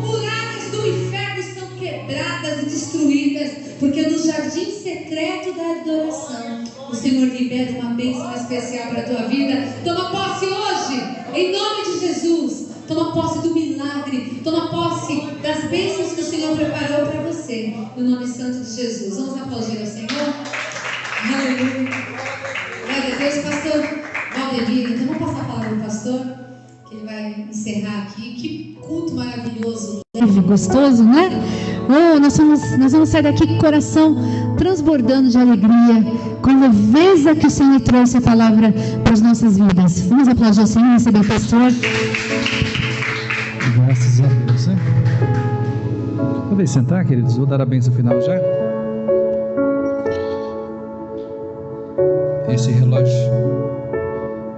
muralhas do inferno são quebradas e destruídas. Porque no jardim secreto da adoração, o Senhor libera uma bênção especial para a tua vida. Toma posse hoje, em nome de Jesus. Toma posse do milagre. Toma posse das bênçãos que o Senhor preparou para você, no nome santo de Jesus. Vamos aplaudir ao Senhor. Aleluia. Glória a Deus, pastor Valdemiro. Então vamos passar a palavra para o pastor, que ele vai encerrar aqui. Que culto maravilhoso.
Leve, gostoso, né? Nós vamos sair daqui com o coração transbordando de alegria, com a leveza que o Senhor trouxe a palavra para as nossas vidas. Vamos aplaudir o Senhor e receber o pastor.
Graças a Deus, né? Podem sentar, queridos? Vou dar a bênção final já. Esse relógio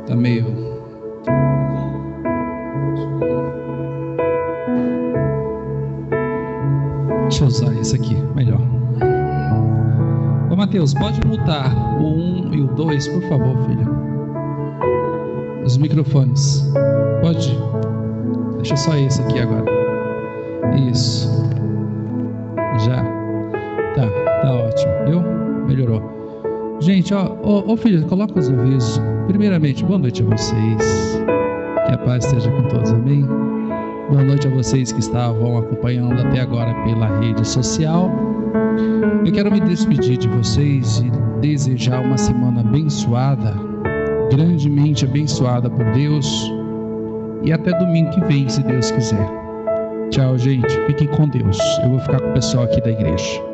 está meio... Deixa eu usar esse aqui, melhor. Ô Mateus, pode mutar o 1 e o 2, por favor, filho? Os microfones. Pode? Deixa só esse aqui agora. Isso. Já. Tá ótimo. Viu? Melhorou. Gente, filho, coloca os avisos. Primeiramente, boa noite a vocês. Que a paz esteja com todos, amém? Boa noite a vocês que estavam acompanhando até agora pela rede social. Eu quero me despedir de vocês e desejar uma semana abençoada, grandemente abençoada por Deus. E até domingo que vem, se Deus quiser. Tchau, gente. Fiquem com Deus. Eu vou ficar com o pessoal aqui da igreja.